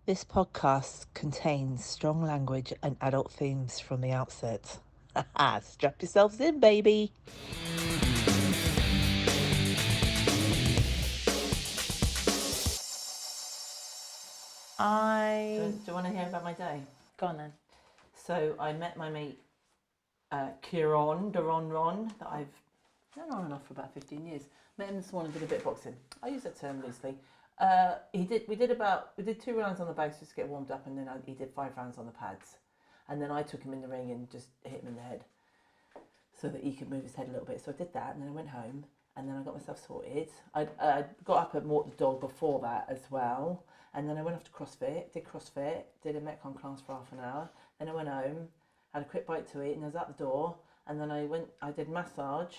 This podcast contains strong language and adult themes from the outset. Strap yourselves in, baby. Do you want to hear about my day? Go on then. So I met my mate Kieran Ron, that I've known on and off for about 15 years. Met him this morning, did a bit of boxing. I use that term loosely. We did 2 rounds on the bags just to get warmed up, and then he did 5 rounds on the pads. And then I took him in the ring and just hit him in the head so that he could move his head a little bit. So I did that, and then I went home, and then I got myself sorted. I got up and walked the dog before that as well. And then I went off to CrossFit, did a Metcon class for half an hour. Then I went home, had a quick bite to eat, and I was out the door. And then I did massage,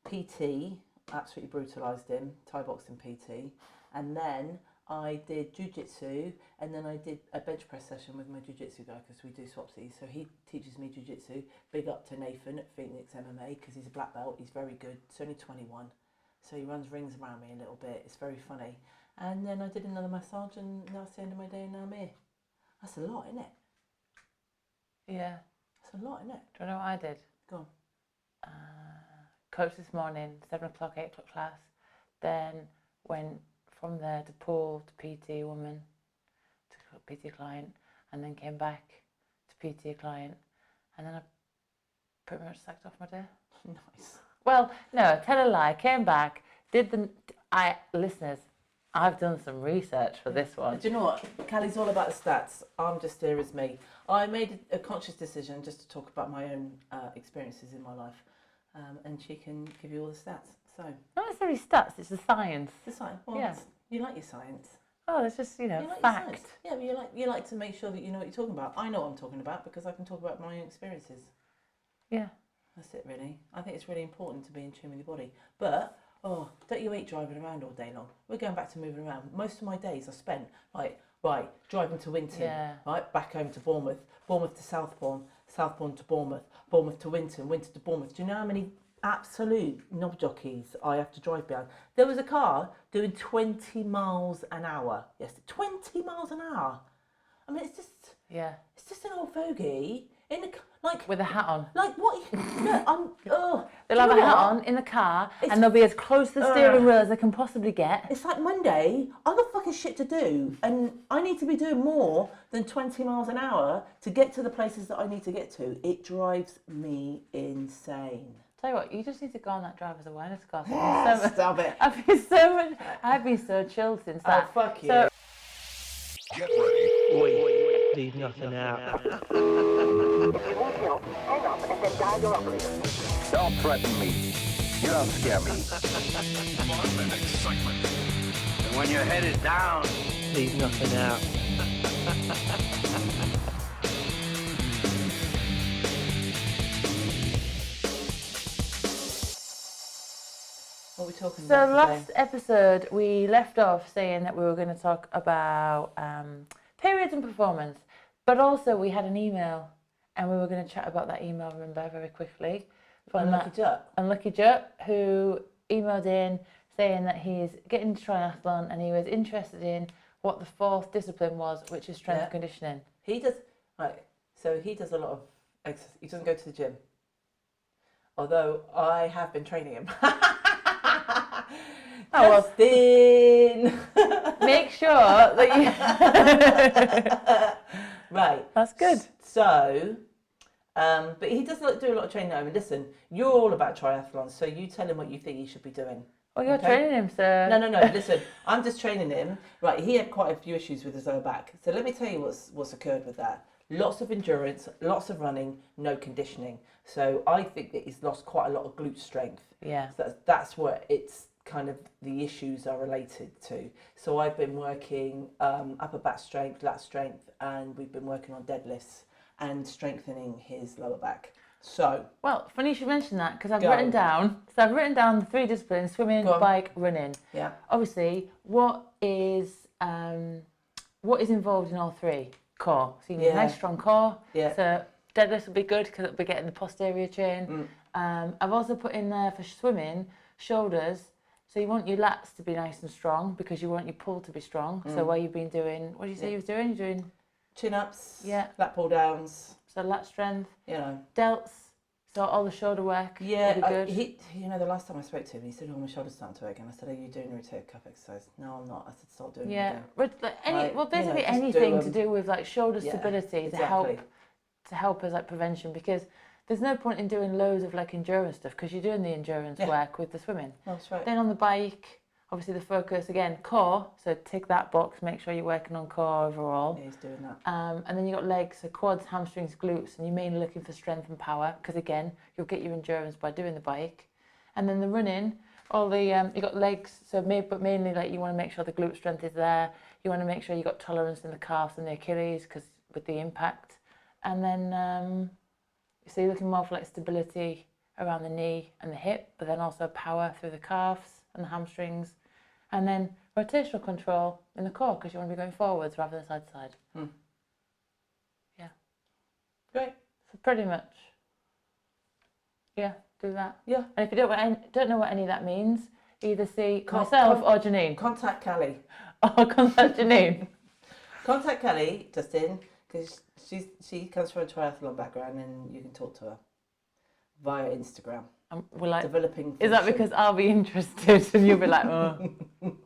PT, absolutely brutalised him, Thai boxing PT. And then I did jiu-jitsu, and then I did a bench press session with my jiu-jitsu guy because we do swapsies. So he teaches me jiu-jitsu. Big up to Nathan at Phoenix MMA because he's a black belt. He's very good. He's only 21. So he runs rings around me a little bit. It's very funny. And then I did another massage, and now it's the end of my day, and now I'm here. That's a lot, isn't it? Yeah. That's a lot, isn't it? Do you know what I did? Go on. Coach this morning, 7 o'clock, 8 o'clock class. Then went from there to pool to PT woman, to PT client, and then came back to PT client. And then I pretty much sacked off my day. Nice. Well, no, tell a lie. Came back, listeners, I've done some research for this one. Do you know what? Callie's all about the stats. I'm just here as me. I made a conscious decision just to talk about my own experiences in my life, and she can give you all the stats. So Not necessarily stats, it's the science. the science. Well, Yeah. You like your science. Oh, it's just, You like your fact. science. Yeah, but you like to make sure that you know what you're talking about. I know what I'm talking about because I can talk about my own experiences. Yeah. That's it, really. I think it's really important to be in tune with your body. But, don't you hate driving around all day long? We're going back to moving around. Most of my days are spent, driving to Winton, back home to Bournemouth, Bournemouth to Southbourne, Southbourne to Bournemouth, Bournemouth to Winton, Winton to Bournemouth. Do you know how many absolute knob jockeys I have to drive behind? There was a car doing 20 miles an hour. Yes, 20 miles an hour. I mean, it's just an old fogey in the With a hat on. Like what? No, They'll have a hat on in the car, and they'll be as close to the steering wheel as they can possibly get. It's like Monday, I've got fucking shit to do, and I need to be doing more than 20 miles an hour to get to the places that I need to get to. It drives me insane. Tell you what, you just need to go on that driver's awareness course. Stop it. I've been so chilled since that. Oh, fuck you. So, Get ready. Wait, leave nothing out. If you want help, hang up and then dial your operator. Don't threaten me. You don't scare me. Fun and excitement. And when your head is down, Leave nothing out. What are we talking so about today? last episode we left off saying that we were going to talk about periods and performance, but also we had an email, and we were going to chat about that email, remember, very quickly. Unlucky Jutt, who emailed in saying that he's getting into triathlon and he was interested in what the 4th discipline was, which is strength and conditioning. He does, so he does a lot of exercise. He doesn't go to the gym. Although I have been training him. Justin! Make sure that you... Right. That's good. So, but he does do a lot of training at home. And listen, you're all about triathlons, so you tell him what you think he should be doing. Well, you're training him, sir. No. Listen, I'm just training him. Right, he had quite a few issues with his lower back. So let me tell you what's occurred with that. Lots of endurance, lots of running, no conditioning. So I think that he's lost quite a lot of glute strength. Yeah. So that's what it's kind of the issues are related to. So I've been working upper back strength, lat strength, and we've been working on deadlifts and strengthening his lower back. So, well, funny you should mention that, because I've written down the 3 disciplines: swimming, bike, running. Yeah. Obviously, what is involved in all 3? Core. So you need a nice strong core. Yeah. So deadlifts will be good because it'll be getting the posterior chain. I've also put in there for swimming, shoulders, So you want your lats to be nice and strong because you want your pull to be strong. So where you've been doing, what did you say you was doing? You're doing Chin-ups, Yeah. lat pull downs, so lat strength, you know. delts, so all the shoulder work Yeah, will be good. you know, the last time I spoke to him, he said, "Oh, my shoulder's starting to ache," and I said, "Are you doing rotator cuff exercise?" "No, I'm not." I said, "Start doing them Yeah, again." but like Right, well, basically just do anything to 'em. do with like shoulder Yeah, stability exactly. to help as like prevention, because there's no point in doing loads of like endurance stuff because you're doing the endurance work with the swimming. That's right. Then on the bike, obviously the focus again core, so tick that box, make sure you're working on core overall. Yeah, he's doing that. And then you got legs, so quads, hamstrings, glutes, and you're mainly looking for strength and power because again you'll get your endurance by doing the bike. And then the running, all the you got legs, so but mainly like you want to make sure the glute strength is there. You want to make sure you got tolerance in the calves and the Achilles because with the impact. And then so you're looking more for like stability around the knee and the hip, but then also power through the calves and the hamstrings. And then rotational control in the core because you want to be going forwards rather than side to side. Yeah. Great. So pretty much, yeah, do that. Yeah. And if you don't know what any of that means, either see Con- myself con- or Janine. Contact Callie. Or contact Janine. Contact Callie, Justin, because she comes from a triathlon background, and you can talk to her via Instagram. We're like, Developing. is that function. because I'll be interested and you'll be like, oh,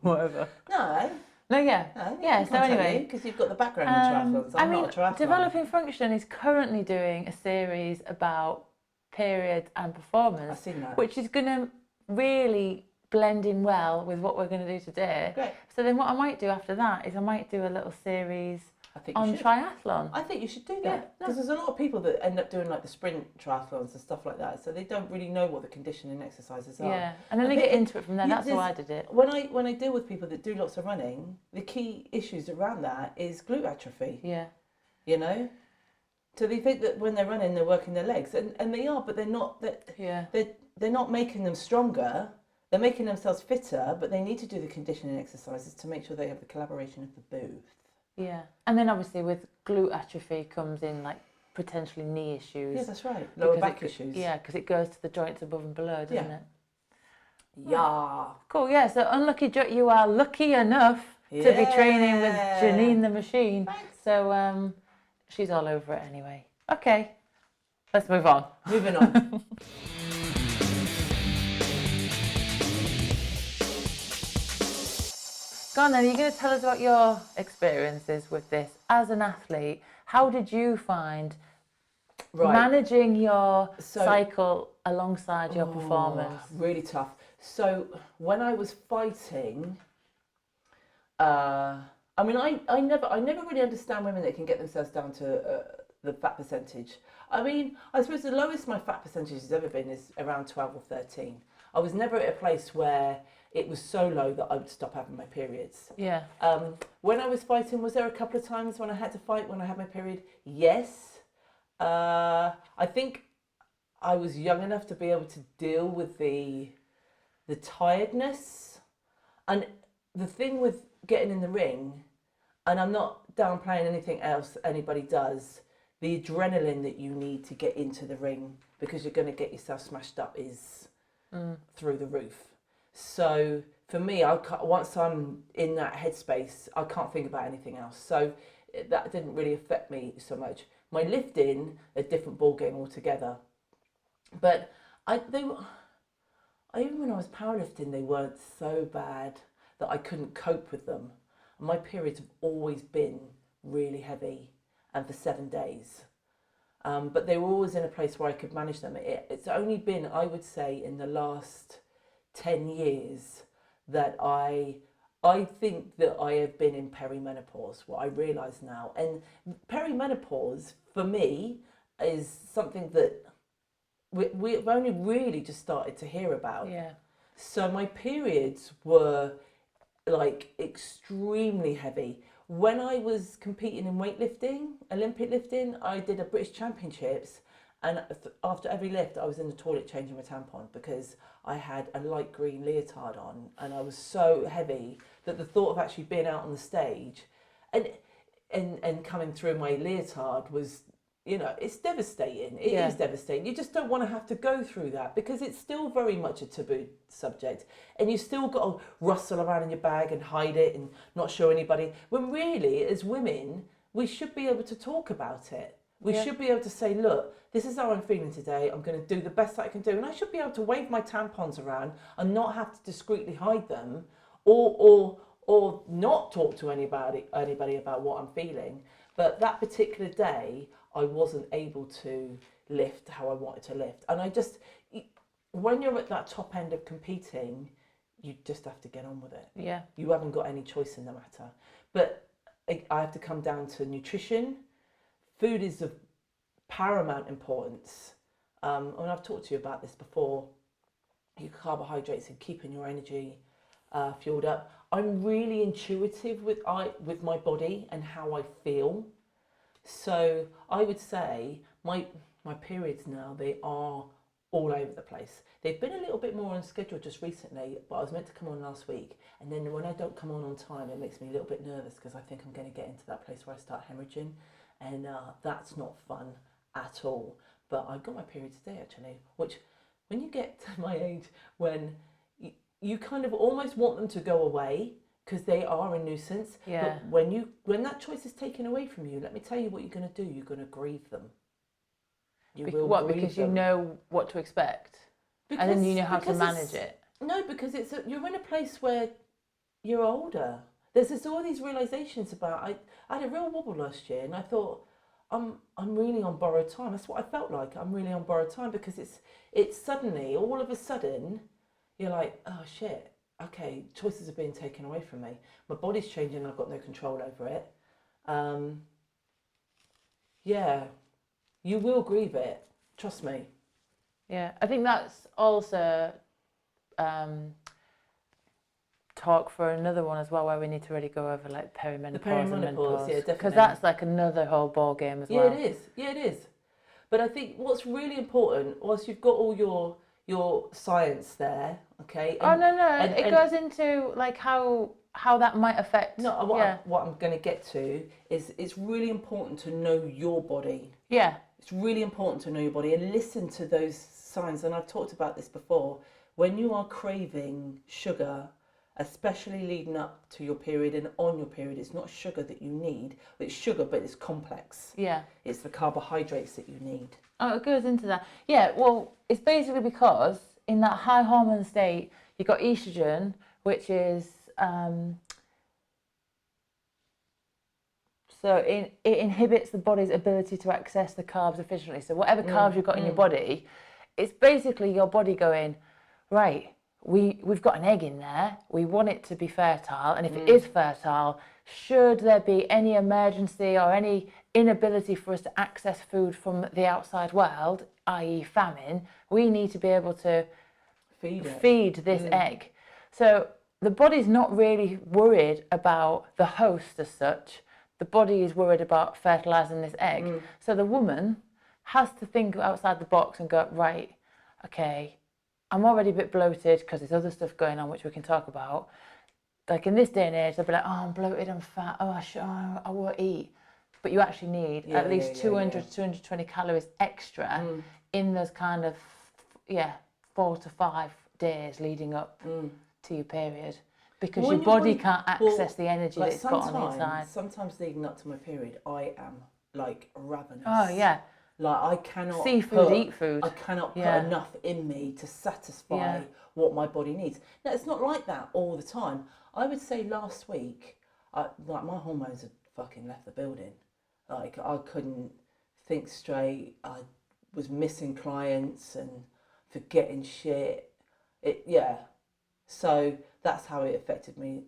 whatever. No. No, yeah. No, Yeah, so anyway. because you've got the background in triathlons. I'm not a triathlon. Developing Function is currently doing a series about period and performance, I've seen that. which is going to really blend in well with what we're going to do today. Great. So then what I might do after that is I might do a little series I think you on should. triathlon. I think you should do Yeah, that because there's a lot of people that end up doing like the sprint triathlons and stuff like that, so they don't really know what the conditioning exercises are. Yeah, and then I they think get into it from there. yeah, That's how I did it. When I deal with people that do lots of running, the key issues around that is glute atrophy. Yeah. You know, so they think that when they're running they're working their legs, and they are, but they're not. They're not making them stronger. They're making themselves fitter, but they need to do the conditioning exercises to make sure they have the collaboration of the both. Yeah, and then obviously with glute atrophy comes in like potentially knee issues. Yeah, that's right. Lower because back it, issues. Yeah, because it goes to the joints above and below, doesn't Yeah. it? Yeah. Cool. Yeah. So unlucky, you are lucky enough to be training with Janine the machine. Thanks. So she's all over it anyway. Okay, let's move on. Moving on. Go on then. Are you going to tell us about your experiences with this as an athlete? How did you find managing your cycle alongside your performance? Really tough. So when I was fighting, I never really understand women that can get themselves down to the fat percentage. I mean, I suppose the lowest my fat percentage has ever been is around 12 or 13. I was never at a place where it was so low that I would stop having my periods. Yeah. When I was fighting, was there a couple of times when I had to fight when I had my period? Yes. I think I was young enough to be able to deal with the tiredness. And the thing with getting in the ring, and I'm not downplaying anything else anybody does, the adrenaline that you need to get into the ring because you're going to get yourself smashed up is through the roof. So for me, once I'm in that headspace, I can't think about anything else. So that didn't really affect me so much. My lifting, a different ball game altogether. But even when I was powerlifting, they weren't so bad that I couldn't cope with them. My periods have always been really heavy and for 7 days. But they were always in a place where I could manage them. It's only been, I would say, in the last 10 years that I think that I have been in perimenopause, what I realise now. And perimenopause, for me, is something that we've only really just started to hear about. Yeah. So my periods were like extremely heavy. When I was competing in weightlifting, Olympic lifting, I did a British Championships, and after every lift I was in the toilet changing my tampon because I had a light green leotard on and I was so heavy that the thought of actually being out on the stage and coming through my leotard was you know, it's devastating. It is devastating. You just don't want to have to go through that because it's still very much a taboo subject, and you still got to rustle around in your bag and hide it and not show anybody. When really, as women, we should be able to talk about it. We should be able to say, look, this is how I'm feeling today. I'm going to do the best that I can do, and I should be able to wave my tampons around and not have to discreetly hide them, or not talk to anybody about what I'm feeling. But that particular day, I wasn't able to lift how I wanted to lift. And when you're at that top end of competing, you just have to get on with it. Yeah. You haven't got any choice in the matter. But I have to come down to nutrition. Food is of paramount importance. And I've talked to you about this before. Your carbohydrates and keeping your energy fueled up. I'm really intuitive with my body and how I feel. So I would say my periods now, they are all over the place. They've been a little bit more on schedule just recently, but I was meant to come on last week. And then when I don't come on time, it makes me a little bit nervous because I think I'm going to get into that place where I start hemorrhaging. And that's not fun at all. But I got my period today, actually, which when you get to my age, when you kind of almost want them to go away because they are a nuisance. Yeah. But when that choice is taken away from you, let me tell you what you're going to do. You're going to grieve them. You will grieve Because them. you know what to expect, and then you know how to manage it. No, because you're in a place where you're older. There's all these realizations about. I had a real wobble last year, and I thought, I'm really on borrowed time. That's what I felt like. I'm really on borrowed time because it's suddenly, all of a sudden, you're like, oh shit, okay, choices are being taken away from me. My body's changing and I've got no control over it. Yeah, you will grieve it, trust me. Yeah, I think that's also talk for another one as well, where we need to really go over like perimenopause and menopause. Yeah, definitely. Because that's like another whole ball game as well. Yeah, it is. But I think what's really important, whilst you've got all your science there, okay? It goes into like how that might affect. No, what I'm going to get to is it's really important to know your body. Yeah. It's really important to know your body and listen to those signs. And I've talked about this before. When you are craving sugar, especially leading up to your period and on your period, it's not sugar that you need. It's sugar, but it's complex. Yeah. It's the carbohydrates that you need. Oh, it goes into that. Yeah, well, it's basically because in that high hormone state, you've got estrogen, which is... So it inhibits the body's ability to access the carbs efficiently. So whatever carbs you've got in your body, it's basically your body going, right, we've got an egg in there. We want it to be fertile. And if it is fertile, should there be any emergency or any inability for us to access food from the outside world, i.e. famine, we need to be able to feed this egg. So the body's not really worried about the host as such. The body is worried about fertilising this egg. So the woman has to think outside the box and go, right, okay, I'm already a bit bloated because there's other stuff going on which we can talk about. Like in this day and age, they'll be like, oh, I'm bloated, I'm fat, I won't eat. But you actually need at least 200 to 220 calories extra in those kind of, 4 to 5 days leading up to your period. Because your body can't access the energy that it's got on the inside. Sometimes leading up to my period, I am like ravenous. Oh, yeah. Like I cannot eat food. I cannot put enough in me to satisfy what my body needs. Now, it's not like that all the time. I would say last week, my hormones had fucking left the building. Like I couldn't think straight. I was missing clients and forgetting shit. So that's how it affected me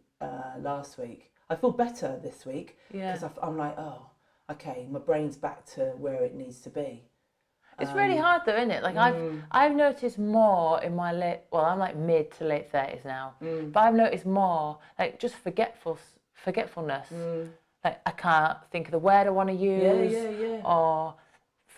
last week. I feel better this week because I'm like, oh, okay, my brain's back to where it needs to be. It's really hard though, isn't it? Like I've noticed more in my I'm like mid to late 30s now, but I've noticed more like just forgetfulness. Like I can't think of the word I want to use, or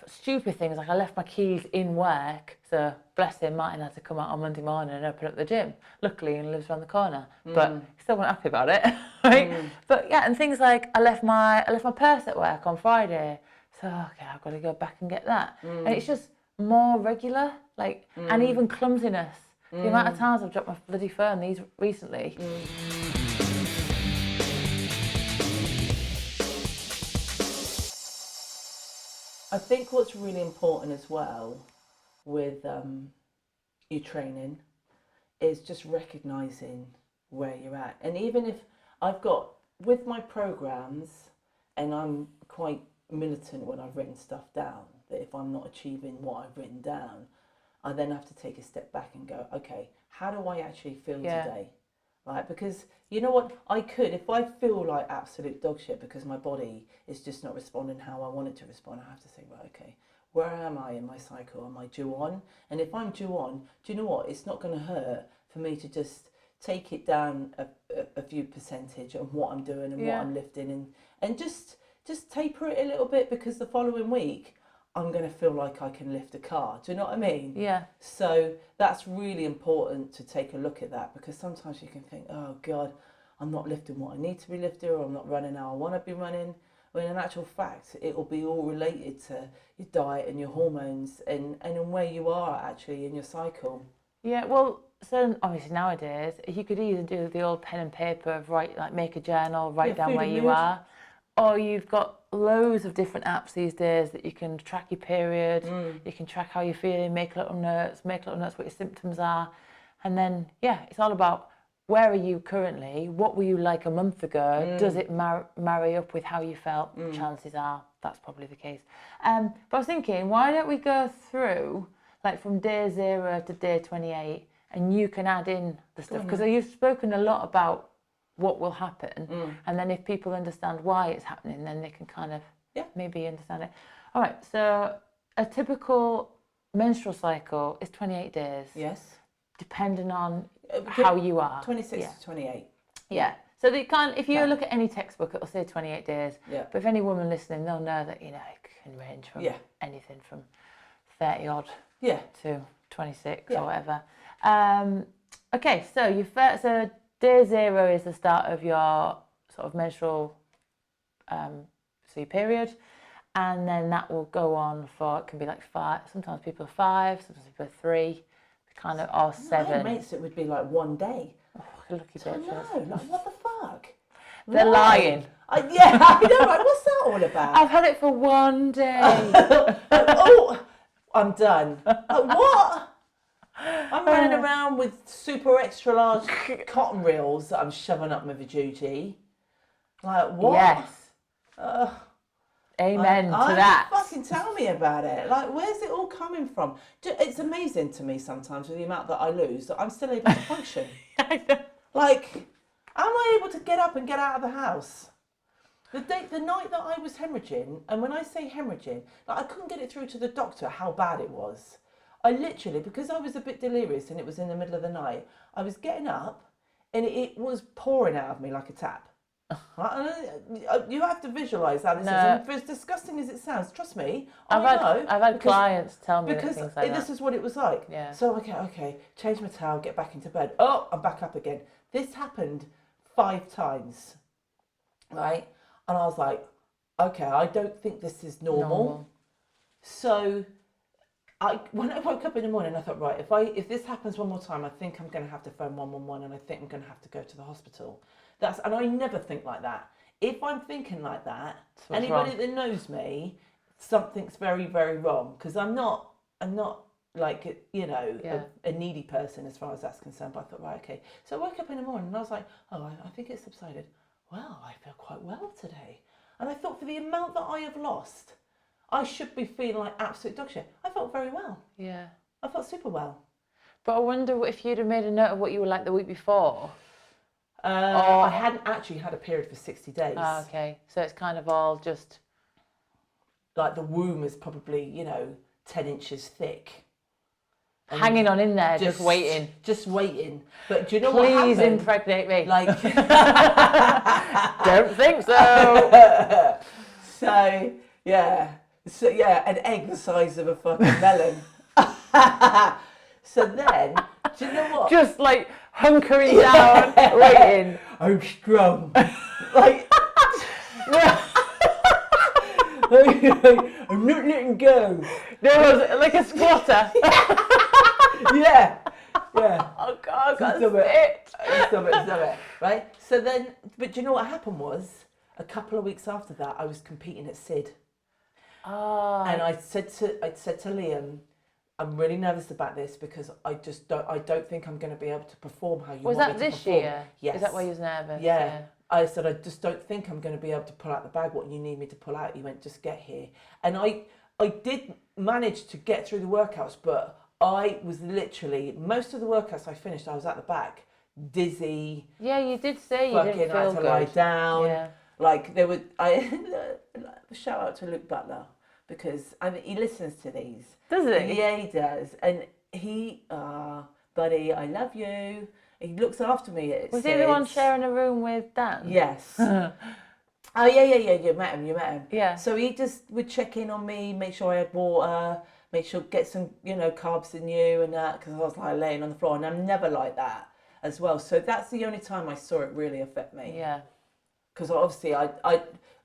stupid things like I left my keys in work, so bless him, Martin had to come out on Monday morning and open up the gym. Luckily he lives around the corner, but still wasn't happy about it, right? But yeah, and things like I left my purse at work on Friday, So, okay, I've got to go back and get that. And it's just more regular, like, and even clumsiness. The amount of times I've dropped my bloody phone these recently. I think what's really important as well with your training is just recognising where you're at. And even if I've got, with my programs, and I'm quite militant when I've written stuff down, that if I'm not achieving what I've written down, I then have to take a step back and go, okay, how do I actually feel today? Right? Because you know what, I could, if I feel like absolute dog shit because my body is just not responding how I want it to respond, I have to say, right, okay, where am I in my cycle? Am I due on? And if I'm due on, do you know what, it's not going to hurt for me to just take it down a few percentage on what I'm doing and what I'm lifting, and just taper it a little bit, because the following week I'm going to feel like I can lift a car. Do you know what I mean? Yeah. So that's really important to take a look at that, because sometimes you can think, oh God, I'm not lifting what I need to be lifting, or I'm not running how I want to be running. When in actual fact, it will be all related to your diet and your hormones and where you are actually in your cycle. Yeah, well, so obviously nowadays, you could either do the old pen and paper of make a journal, write down where you are, or you've got loads of different apps these days that you can track your period, you can track how you're feeling, make little notes what your symptoms are. And then, it's all about where are you currently, what were you like a month ago, does it marry up with how you felt? Chances are that's probably the case. But I was thinking, why don't we go through like from day 0 to day 28, and you can add in the stuff, because you've spoken a lot about what will happen, and then if people understand why it's happening, then they can kind of maybe understand it. All right, so a typical menstrual cycle is 28 days. Yes. Depending on how you are. 26 to 28. Yeah. So they can't, if you look at any textbook, it'll say 28 days. Yeah. But if any woman listening, they'll know that, it can range from anything from 30 odd to 26 or whatever. Okay, so so day 0 is the start of your sort of menstrual, so your period, and then that will go on for, it can be like 5, sometimes people are 5, sometimes people are 3, kind of, or 7. My mates, it would be like one day. Oh, lucky I bitches. know, like what the fuck? They're lying. I know, like what's that all about? I've had it for one day. Oh, I'm done. Like, what? I'm running around with super extra large cotton reels that I'm shoving up my vajooji. Like, what? Yes. Amen to that. Fucking tell me about it. Like, where's it all coming from? It's amazing to me sometimes with the amount that I lose that I'm still able to function. Like, am I able to get up and get out of the house? The night that I was hemorrhaging, and when I say hemorrhaging, like I couldn't get it through to the doctor how bad it was. I literally, because I was a bit delirious and it was in the middle of the night, I was getting up and it was pouring out of me like a tap. You have to visualise how this is. And for as disgusting as it sounds, trust me, I've had clients tell me because things like this that. is what it was like. Yeah. So okay, change my towel, get back into bed. Oh, I'm back up again. This happened 5 times, right? And I was like, okay, I don't think this is normal. So when I woke up in the morning, I thought, right, if this happens one more time, I think I'm going to have to phone 111, and I think I'm going to have to go to the hospital. And I never think like that. If I'm thinking like that, anybody that knows me, something's very, very wrong, because I'm not like, a needy person as far as that's concerned. But I thought, right, okay. So I woke up in the morning and I was like, oh, I think it's subsided. Well, I feel quite well today. And I thought, for the amount that I have lost, I should be feeling like absolute dog shit. I felt very well. Yeah. I felt super well. But I wonder if you'd have made a note of what you were like the week before. I hadn't actually had a period for 60 days. Oh, okay. So it's kind of all just... Like the womb is probably, 10 inches thick. And hanging on in there, just waiting. Just waiting. But do you know what happened? Please impregnate me. Like... Don't think so. So, an egg the size of a fucking melon. So then, do you know what? Just like hunkering down, waiting. I'm strong. Like, I'm not letting go. There was like a squatter. Yeah. Yeah. Oh God, I got Stop spit. Stop it. Right? So then, but do you know what happened was, a couple of weeks after that, I was competing at SID. Oh, And I said to Liam, I'm really nervous about this because I don't think I'm going to be able to perform how you was want that me to this perform. year? Yes. Is that why you was nervous? Yeah. I said, I just don't think I'm going to be able to pull out the bag what you need me to pull out. He went, just get here. And I did manage to get through the workouts, but I was literally, most of the workouts I finished, I was at the back, dizzy. Yeah, you did say you Fucking didn't had feel to good. lie down. Yeah. Like shout out to Luke Butler, because I mean he listens to these. Does he? Yeah, he does, and he, buddy, I love you. He looks after me. Was he the one sharing a room with Dan? Yes. Oh yeah. You met him. Yeah. So he just would check in on me, make sure I had water, make sure get some carbs in you and that, because I was like laying on the floor, and I'm never like that as well. So that's the only time I saw it really affect me. Yeah. Because obviously I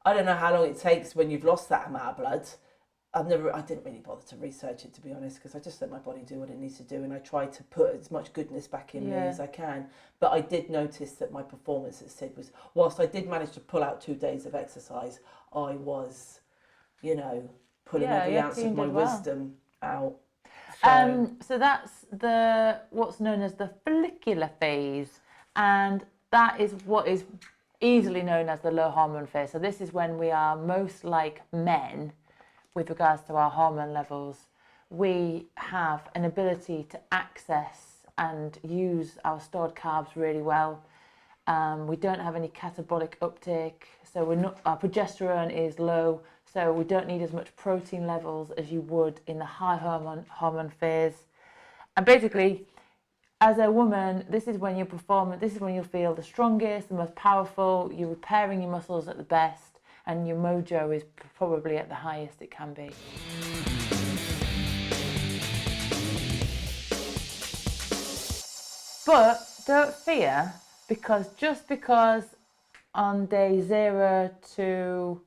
don't know how long it takes when you've lost that amount of blood. I didn't really bother to research it, to be honest, because I just let my body do what it needs to do, and I try to put as much goodness back in me as I can. But I did notice that my performance at SID was, whilst I did manage to pull out 2 days of exercise, I was, pulling every ounce of my wisdom out. So that's what's known as the follicular phase, and that is what is easily known as the low hormone phase. So this is when we are most like men with regards to our hormone levels. We have an ability to access and use our stored carbs really well. We don't have any catabolic uptake, so our progesterone is low, so we don't need as much protein levels as you would in the high hormone phase. And basically, as a woman, this is when you perform, this is when you'll feel the strongest, the most powerful, you're repairing your muscles at the best, and your mojo is probably at the highest it can be. But don't fear, because just because on day 0 to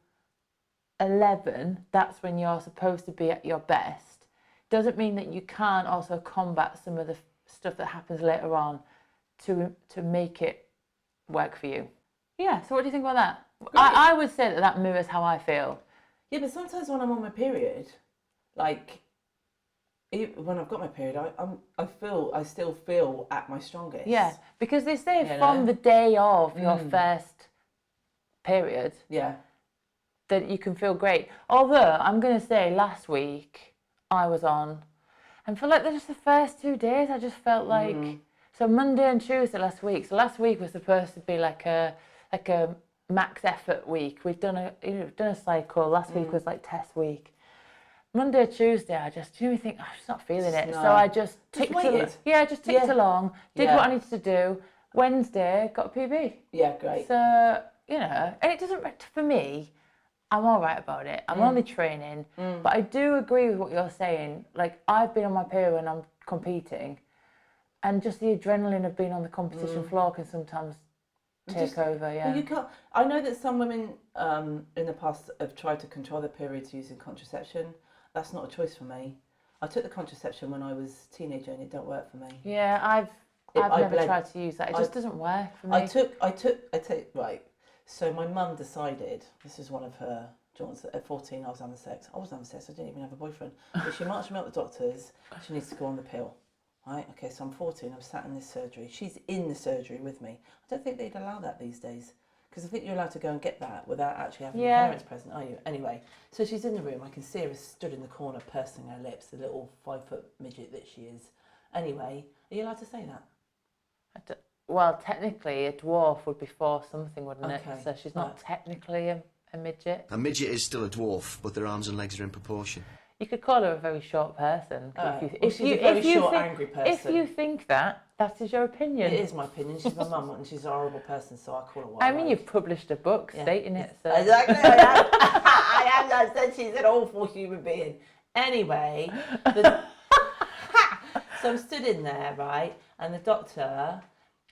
11, that's when you're supposed to be at your best, doesn't mean that you can't also combat some of the stuff that happens later on to make it work for you. Yeah, so what do you think about that? I would say that mirrors how I feel. Yeah, but sometimes when I'm on my period, like when I've got my period, I still feel at my strongest. Yeah, because they say from the day of your first period, that you can feel great. Although I'm going to say last week I was on, and for like just the first 2 days, I just felt like so Monday and Tuesday last week. So last week was supposed to be like a max effort week. We've done a cycle. Last week was like test week. Monday, Tuesday, I just think I'm just not feeling it. No. So I just ticked along, did what I needed to do. Wednesday, got a PB. Yeah, great. So and it doesn't, for me, I'm all right about it. I'm only training, but I do agree with what you're saying. Like, I've been on my period when I'm competing, and just the adrenaline of being on the competition floor can sometimes take over. Yeah. Well, you can't. I know that some women in the past have tried to control their periods using contraception. That's not a choice for me. I took the contraception when I was a teenager, and it don't work for me. Yeah, I've never tried to use that. It just doesn't work for me. Right. So my mum decided, this is one of her jaunts, that at 14 I was having sex. I wasn't having sex, I didn't even have a boyfriend. But she marched me out the doctors, she needs to go on the pill. Right, okay, so I'm 14, I'm sat in this surgery. She's in the surgery with me. I don't think they'd allow that these days, because I think you're allowed to go and get that without actually having your parents present, are you? Anyway, so she's in the room. I can see her stood in the corner pursing her lips, the little 5-foot midget that she is. Anyway, are you allowed to say that? Well, technically, a dwarf would be 4 something, wouldn't it? Okay, So she's not technically a midget. A midget is still a dwarf, but their arms and legs are in proportion. You could call her a very short person. She's a very short, angry person. If you think that is your opinion. It is my opinion. She's my mum, and she's a horrible person, so I call her what I mean, you've published a book stating it. So. Exactly, I am. I said she's an awful human being. Anyway, so I'm stood in there, right, and the doctor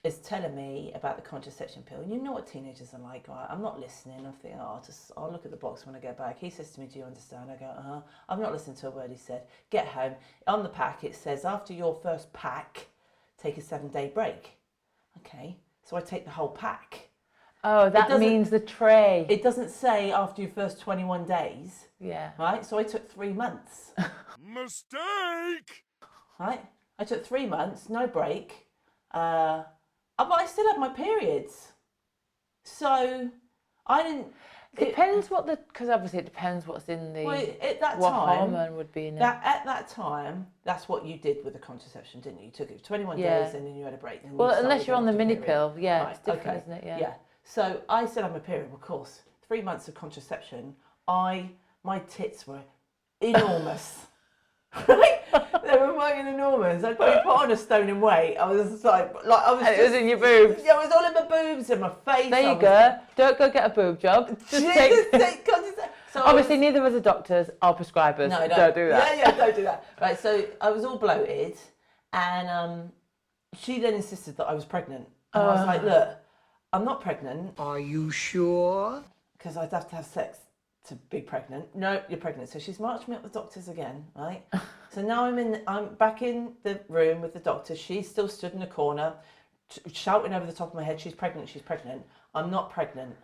is telling me about the contraception pill. And you know what teenagers are like, right? I'm not listening. I'm thinking, I'll look at the box when I get back. He says to me, do you understand? I go, I've not listened to a word he said. Get home. On the pack, it says, after your first pack, take a 7-day break. Okay, so I take the whole pack. Oh, that means the tray. It doesn't say after your first 21 days. Yeah. Right, so I took 3 months. Mistake! Right, I took 3 months, no break. But I still had my periods. So I didn't... Depends because obviously it depends what's in the... Well, at that what time... hormone would be in it. At that time, that's what you did with the contraception, didn't you? You took it for 21 days and then you had a break. Well, unless you're on the mini pill, yeah, it's different, isn't it? Yeah. So I still had my period, of course. 3 months of contraception, my tits were enormous. Right? They were fucking enormous. I'd probably put on a stone in weight. I was just like I was. And it was in your boobs. Yeah, it was all in my boobs and my face. There you go. Don't go get a boob job. Just take. So obviously, neither of us are doctors or prescribers. No, don't do that. Yeah, don't do that. Right. So I was all bloated, and she then insisted that I was pregnant. And I was like, look, I'm not pregnant. Are you sure? Because I'd have to have sex to be pregnant. No, you're pregnant. So she's marched me up the doctors again, right? So now I'm back in the room with the doctor. She's still stood in the corner, shouting over the top of my head, she's pregnant, she's pregnant. I'm not pregnant.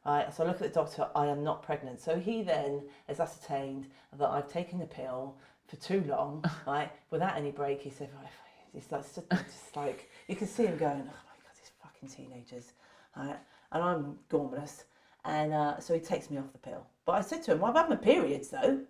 Right? So I look at the doctor, I am not pregnant. So he then has ascertained that I've taken the pill for too long, right? Without any break. He said, right, he's like, just like, you can see him going, oh my God, these fucking teenagers. Right? And I'm gormless. And so he takes me off the pill. But I said to him, well, I've had my periods though.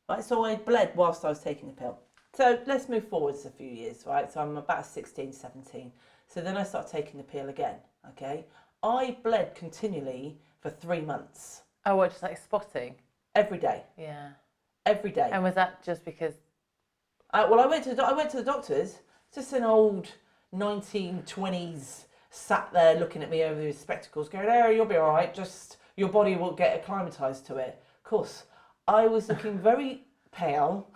Right, so I bled whilst I was taking the pill. So let's move forwards a few years, right? So I'm about 16, 17. So then I start taking the pill again, okay? I bled continually for 3 months. Oh, what, just like spotting? Every day. Yeah. Every day. And was that just because... Well, I went to the doctors, just an old 1920s sat there looking at me over his spectacles going, oh, you'll be all right, just your body will get acclimatised to it. Of course, I was looking very pale,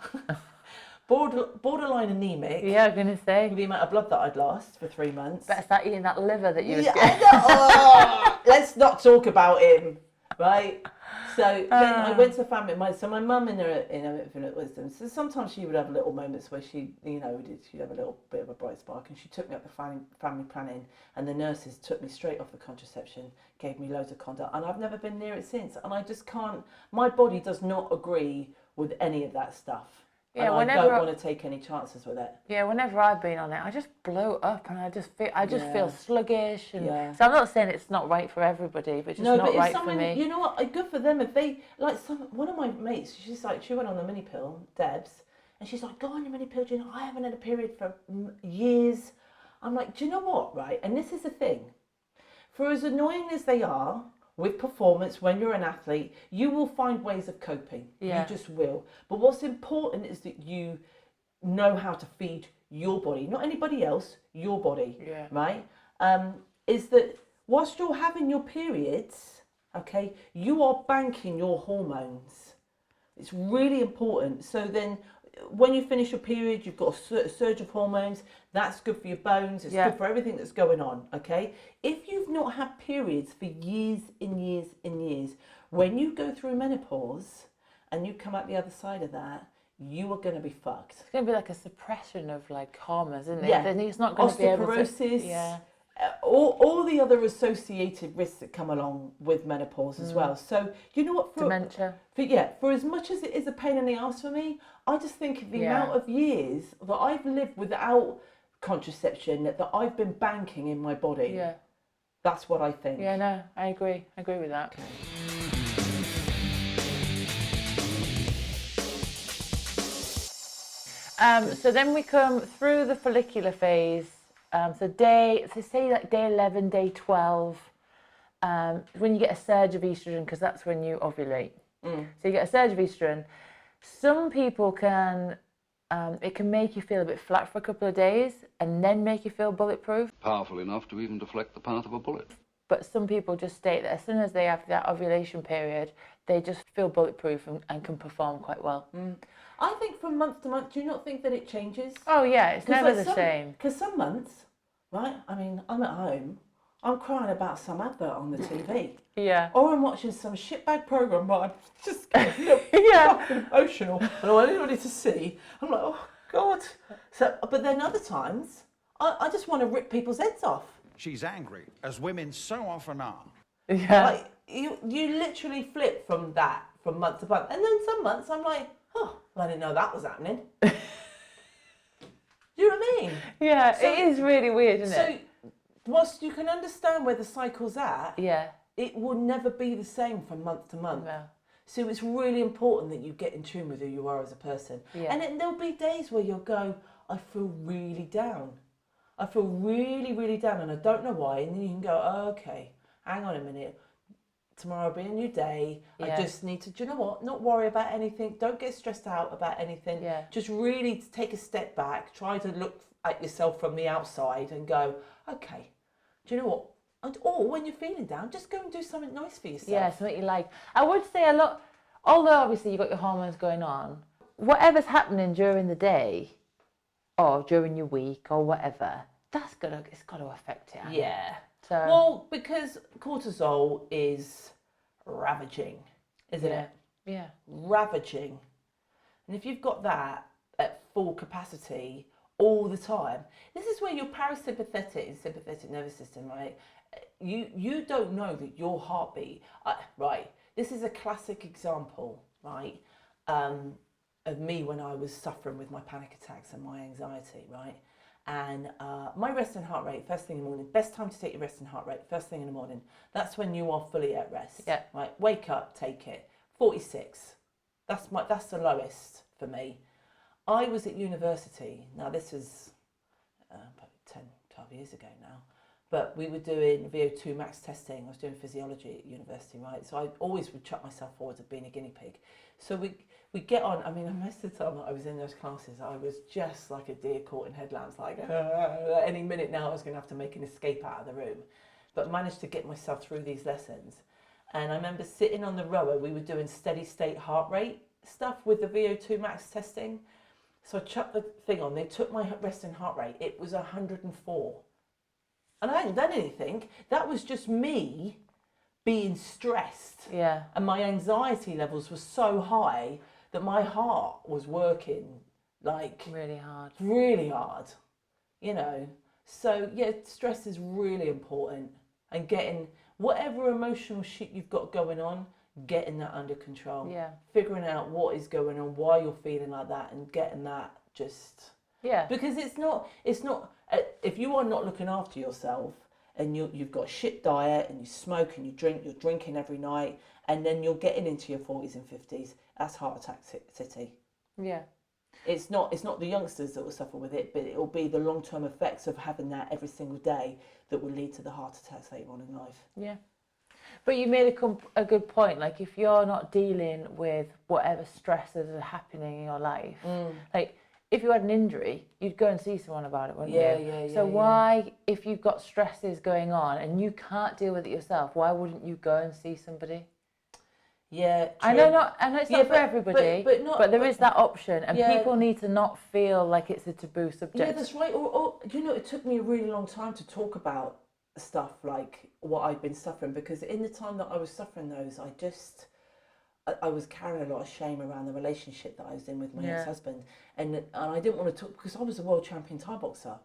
borderline anemic. Yeah, I was going to say. The amount of blood that I'd lost for 3 months. Better start eating that liver that you were let's not talk about him, right? So then I went to family. My mum in her infinite wisdom. So sometimes she would have little moments where she'd have a little bit of a bright spark, and she took me up the family planning, and the nurses took me straight off the contraception, gave me loads of condom, and I've never been near it since. And I just can't. My body does not agree with any of that stuff. Yeah, and I don't want to take any chances with it. Yeah, whenever I've been on it, I just blow up and I just feel sluggish. And Yeah. so I'm not saying it's not right for everybody, but just not right for me. You know what? Good for them if they like. One of my mates, she went on the mini pill, Debs, and she's like, "Go on your mini pill." Do you know, I haven't had a period for years. I'm like, do you know what? Right, and this is the thing. For as annoying as they are with performance, when you're an athlete, you will find ways of coping. Yeah. You just will. But what's important is that you know how to feed your body, not anybody else, your body. Yeah. Right? Is that whilst you're having your periods, okay, you are banking your hormones. It's really important. So then when you finish your period, you've got a surge of hormones. That's good for your bones. It's good for everything that's going on, okay? If you've not had periods for years and years and years, when you go through menopause and you come out the other side of that, you are going to be fucked. It's going to be like a suppression of like hormones, isn't it? Yeah. Then it's not going to be able to... Osteoporosis. Yeah. All the other associated risks that come along with menopause as well. So you know what? Dementia. For as much as it is a pain in the ass for me, I just think of the amount of years that I've lived without contraception that I've been banking in my body. Yeah. That's what I think. Yeah, no, I agree. I agree with that. So then we come through the follicular phase. So say like day 11, day 12, when you get a surge of estrogen, because that's when you ovulate. So you get a surge of estrogen. Some people can, it can make you feel a bit flat for a couple of days and then make you feel bulletproof. Powerful enough to even deflect the path of a bullet. But some people just state that as soon as they have that ovulation period, they just feel bulletproof and can perform quite well. I think from month to month, do you not think that it changes? Oh yeah, it's never the same. Because some months, right? I mean, I'm at home, I'm crying about some advert on the TV. Yeah. Or I'm watching some shitbag programme, but I'm just getting Yeah. fucking emotional. I don't want anybody to see. I'm like, oh, God. So, but then other times, I just want to rip people's heads off. She's angry, as women so often are. Yeah. Like, you literally flip from that from month to month. And then some months I'm like, oh, I didn't know that was happening. Do you know what I mean? Yeah, So- it is really weird, isn't it? So, whilst you can understand where the cycle's at, Yeah. it will never be the same from month to month. No. So it's really important that you get in tune with who you are as a person. Yeah. And there'll be days where you'll go, I feel really down. I feel really, really down and I don't know why. And then you can go, oh, okay, hang on a minute. Tomorrow will be a new day. Yeah. I just need to, do you know what? Not worry about anything. Don't get stressed out about anything. Yeah. Just really take a step back. Try to look at yourself from the outside and go, okay, do you know what? Or when you're feeling down, just go and do something nice for yourself. Yeah, something you like. I would say a lot, although obviously you've got your hormones going on, whatever's happening during the day or during your week or whatever, it's got to affect it. hasn't it? Yeah. So, Well, because cortisol is ravaging, isn't yeah. it? Yeah. Ravaging. And if you've got that at full capacity all the time, this is where your parasympathetic and sympathetic nervous system, right? You don't know that your heartbeat, right? This is a classic example, right, of me when I was suffering with my panic attacks and my anxiety, right? And my resting heart rate, first thing in the morning, best time to take your resting heart rate, first thing in the morning. That's when you are fully at rest. Yeah. Right, wake up, take it. 46. That's the lowest for me. I was at university. Now this is probably 10, 12 years ago now. But we were doing VO2 max testing. I was doing physiology at university, right? So I always would chuck myself forward as being a guinea pig. So we get on. I mean, most of the time that I was in those classes, I was just like a deer caught in headlamps. Like any minute now, I was going to have to make an escape out of the room. But managed to get myself through these lessons. And I remember sitting on the rower. We were doing steady state heart rate stuff with the VO2 max testing. So I chucked the thing on. They took my resting heart rate. It was 104. And I hadn't done anything. That was just me being stressed. Yeah. And my anxiety levels were so high that my heart was working like Really hard. really hard, you know. So yeah, stress is really important, and getting whatever emotional shit you've got going on, getting that under control. Yeah. Figuring out what is going on, why you're feeling like that, and getting that just. Yeah. Because it's not if you are not looking after yourself and you've got a shit diet and you smoke and you drink, you're drinking every night, and then you're getting into your 40s and 50s, that's heart attack city. Yeah. It's not the youngsters that will suffer with it, but it will be the long-term effects of having that every single day that will lead to the heart attacks later on in life. Yeah. But you made a good point. Like, if you're not dealing with whatever stresses are happening in your life, like, if you had an injury, you'd go and see someone about it, wouldn't you? Yeah. So why, if you've got stresses going on and you can't deal with it yourself, why wouldn't you go and see somebody? Yeah, true. I know it's not for everybody, but there is that option, and Yeah. people need to not feel like it's a taboo subject. Yeah, that's right. Or you know, it took me a really long time to talk about stuff like what I'd been suffering, because in the time that I was suffering those, I was carrying a lot of shame around the relationship that I was in with my ex-husband, and I didn't want to talk, because I was a world champion Thai boxer.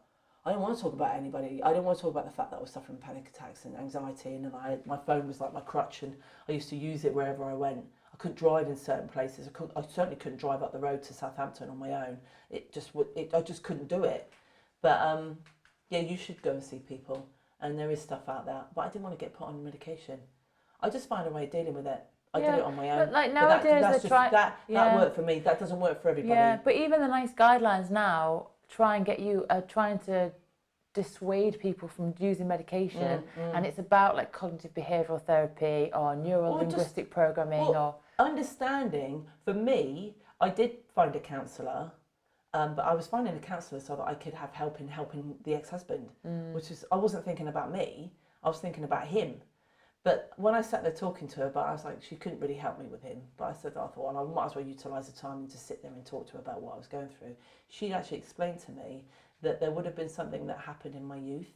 I didn't want to talk about anybody. I didn't want to talk about the fact that I was suffering panic attacks and anxiety, and my phone was like my crutch, and I used to use it wherever I went. I couldn't drive in certain places. I certainly couldn't drive up the road to Southampton on my own. I just couldn't do it. But yeah, you should go and see people, and there is stuff out there. But I didn't want to get put on medication. I just found a way of dealing with it. I did it on my own. But like nowadays, that worked for me. That doesn't work for everybody. Yeah, but even the nice guidelines now trying to dissuade people from using medication, and it's about like cognitive behavioural therapy or neuro-linguistic programming or understanding. For me, I did find a counsellor, but I was finding a counsellor so that I could have help in helping the ex-husband, which is, I wasn't thinking about me, I was thinking about him. But when I sat there talking to her, I was like, she couldn't really help me with him. But I thought, well, I might as well utilise the time and just sit there and talk to her about what I was going through. She actually explained to me that there would have been something that happened in my youth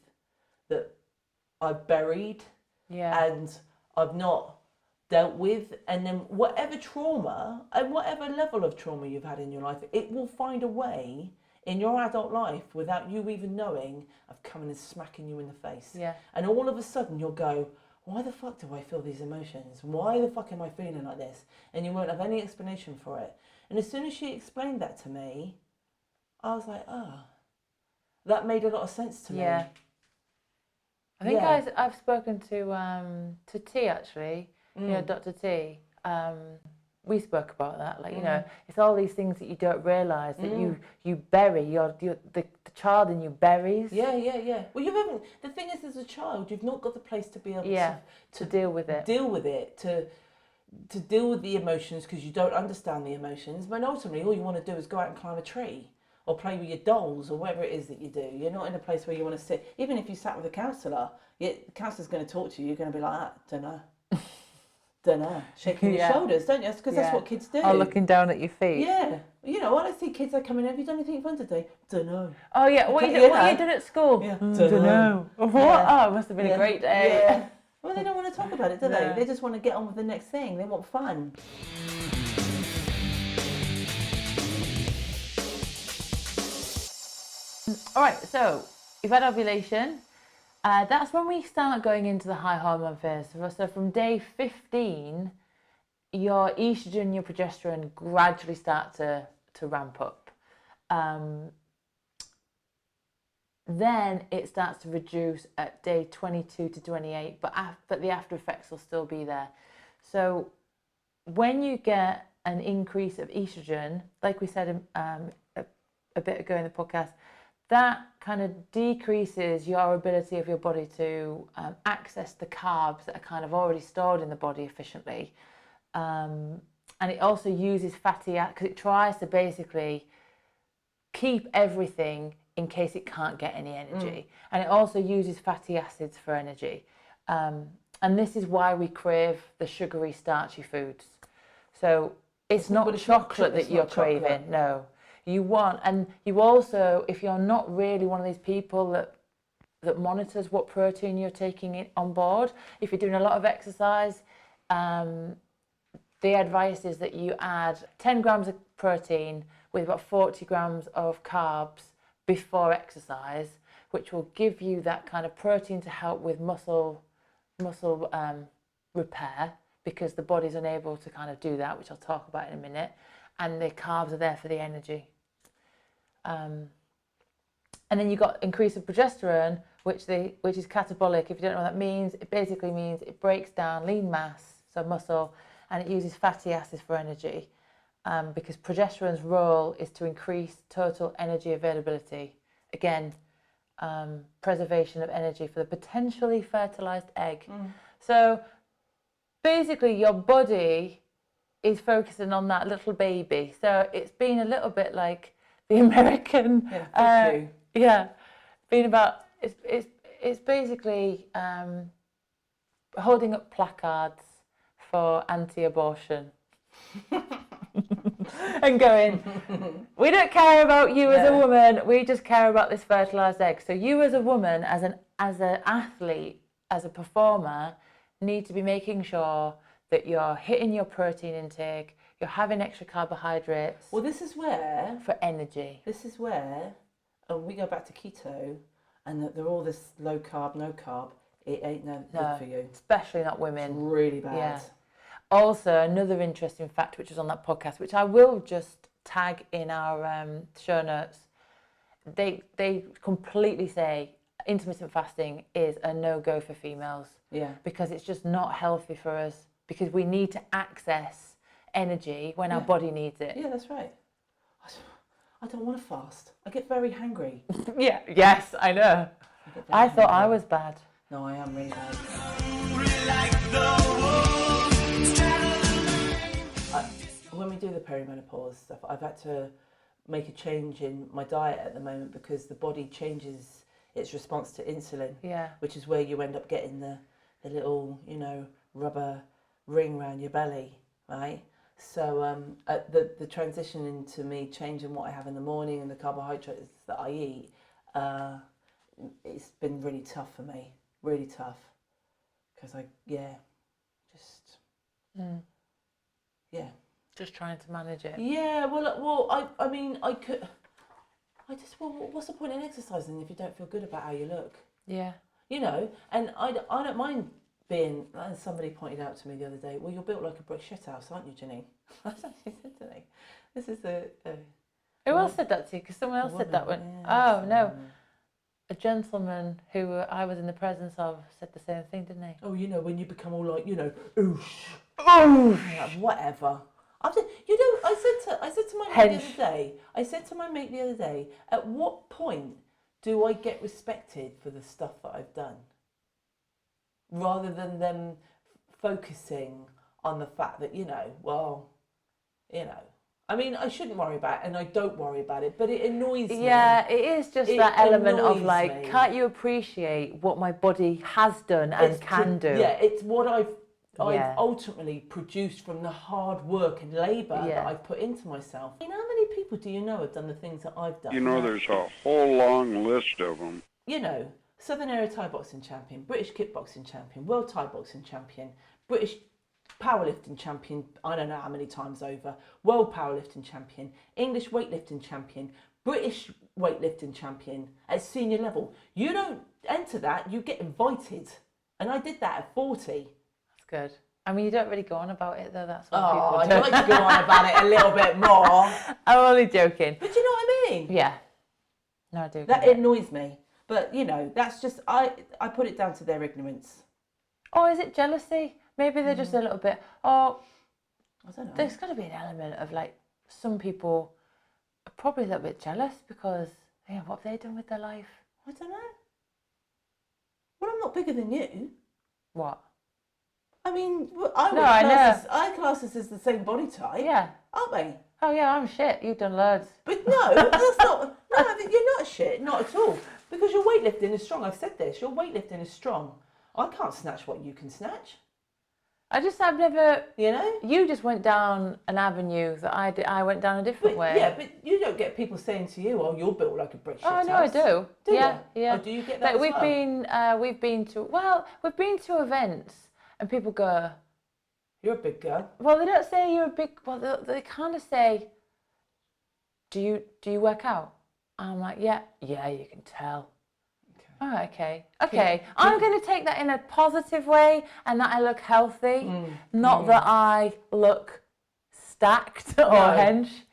that I buried and I've not dealt with, and then whatever trauma and whatever level of trauma you've had in your life, it will find a way in your adult life without you even knowing of coming and smacking you in the face. And all of a sudden you'll go, why the fuck do I feel these emotions? Why the fuck am I feeling like this? And you won't have any explanation for it. And as soon as she explained that to me, I was like, that made a lot of sense to me. I think I've spoken to T actually, you know, Dr. T. We spoke about that, like, you know, it's all these things that you don't realise that you bury, the child in you buries. Yeah. Well, you haven't, the thing is, as a child, you've not got the place to be able to deal with it. To deal with the emotions, because you don't understand the emotions. But ultimately, all you want to do is go out and climb a tree or play with your dolls or whatever it is that you do. You're not in a place where you want to sit. Even if you sat with a counsellor, the counsellor's going to talk to you. You're going to be like, don't know, shaking your shoulders, don't you? Because that's what kids do. Or looking down at your feet. Yeah. You know, when I see kids that come in, have you done anything fun today? Don't know. Oh yeah, what you did at school? Yeah. Don't know. What? Oh, it must have been a great day. Yeah. Well, they don't want to talk about it, do they? They just want to get on with the next thing. They want fun. All right, so you've had ovulation. That's when we start going into the high hormone phase. So from day 15, your estrogen and your progesterone gradually start to ramp up. Then it starts to reduce at day 22 to 28, but the after effects will still be there. So when you get an increase of estrogen, like we said a bit ago in the podcast, that kind of decreases your ability of your body to access the carbs that are kind of already stored in the body efficiently. And it also uses fatty acids, because it tries to basically keep everything in case it can't get any energy. And it also uses fatty acids for energy. And this is why we crave the sugary, starchy foods. So it's not chocolate that you're craving, no. You want, and you also, if you're not really one of these people that monitors what protein you're taking on board, if you're doing a lot of exercise, the advice is that you add 10 grams of protein with about 40 grams of carbs before exercise, which will give you that kind of protein to help with muscle repair, because the body's unable to kind of do that, which I'll talk about in a minute, and the carbs are there for the energy. And then you got increase of progesterone, which is catabolic. If you don't know what that means, it basically means it breaks down lean mass, so muscle, and it uses fatty acids for energy. Because progesterone's role is to increase total energy availability. Again, preservation of energy for the potentially fertilized egg. So basically your body is focusing on that little baby. So it's been a little bit like the American, being about, it's basically holding up placards for anti-abortion. And going, we don't care about you as a woman, we just care about this fertilized egg. So you as a woman, as an athlete, as a performer, need to be making sure that you're hitting your protein intake, you're having extra carbohydrates. Well, this is where, for energy. This is where, we go back to keto, and that they're all this low carb, no carb. It ain't no good for you. Especially not women. It's really bad. Yeah. Also, another interesting fact, which was on that podcast, which I will just tag in our show notes, they completely say intermittent fasting is a no-go for females. Yeah. Because it's just not healthy for us, because we need to access energy when our body needs it. Yeah, that's right. I don't want to fast. I get very hangry. Yes, I know. I thought I was bad. No, I am really bad. When we do the perimenopause stuff, I've had to make a change in my diet at the moment, because the body changes its response to insulin. Yeah. Which is where you end up getting the little, rubber ring around your belly, right? So the transition into me changing what I have in the morning and the carbohydrates that I eat It's been really tough for me, really tough, because Just trying to manage it. Yeah, I mean, what's the point in exercising if you don't feel good about how you look? Yeah. You know, and I don't mind being, and somebody pointed out to me the other day, well, you're built like a brick shithouse, aren't you, Janine? That's what she said to me. This is Who else said that to you? Because someone else said that one. Yeah, Oh, no. A gentleman who I was in the presence of said the same thing, didn't he? Oh, you know, when you become all like, you know, oosh, whatever. I said to my mate the other day, at what point do I get respected for the stuff that I've done? Rather than them focusing on the fact that, I mean, I shouldn't worry about it, and I don't worry about it, but it annoys me. Yeah, it is just that element of like, can't you appreciate what my body has done and can do? Yeah, it's what I've ultimately produced from the hard work and labour that I've put into myself. I mean, how many people do you know have done the things that I've done? You know, there's a whole long list of them. You know, Southern Area Thai Boxing Champion, British Kickboxing Champion, World Thai Boxing Champion, British Powerlifting Champion, I don't know how many times over, World Powerlifting Champion, English Weightlifting Champion, British Weightlifting Champion at senior level. You don't enter that, you get invited. And I did that at 40. That's good. I mean, you don't really go on about it though, that's what I'd people do. like to go on about it a little bit more. I'm only joking. But you know what I mean? Yeah. No, I do. That annoys me. But, you know, that's just, I put it down to their ignorance. Oh, is it jealousy? Maybe they're just a little bit, I don't know. There's got to be an element of like, some people are probably a little bit jealous because, what have they done with their life? I don't know. Well, I'm not bigger than you. What? I mean, I class us as the same body type. Yeah. Aren't we? Oh yeah, I'm shit. You've done loads. But no, that's not. No, you're not shit, not at all. Because your weightlifting is strong. I've said this. Your weightlifting is strong. I can't snatch what you can snatch. I've never. You know. You just went down an avenue that I did. I went down a different way. Yeah, but you don't get people saying to you, "Oh, you're built like a brick shit house." Oh no, I do. Yeah. Yeah. Oh, do you get that? Like we've been to events, and people go, "You're a big girl." Well, they don't say you're a big. Well, they kind of say, "Do you work out?" I'm like, yeah, you can tell. Oh, okay. I'm going to take that in a positive way, and that I look healthy, not that I look stacked or hench.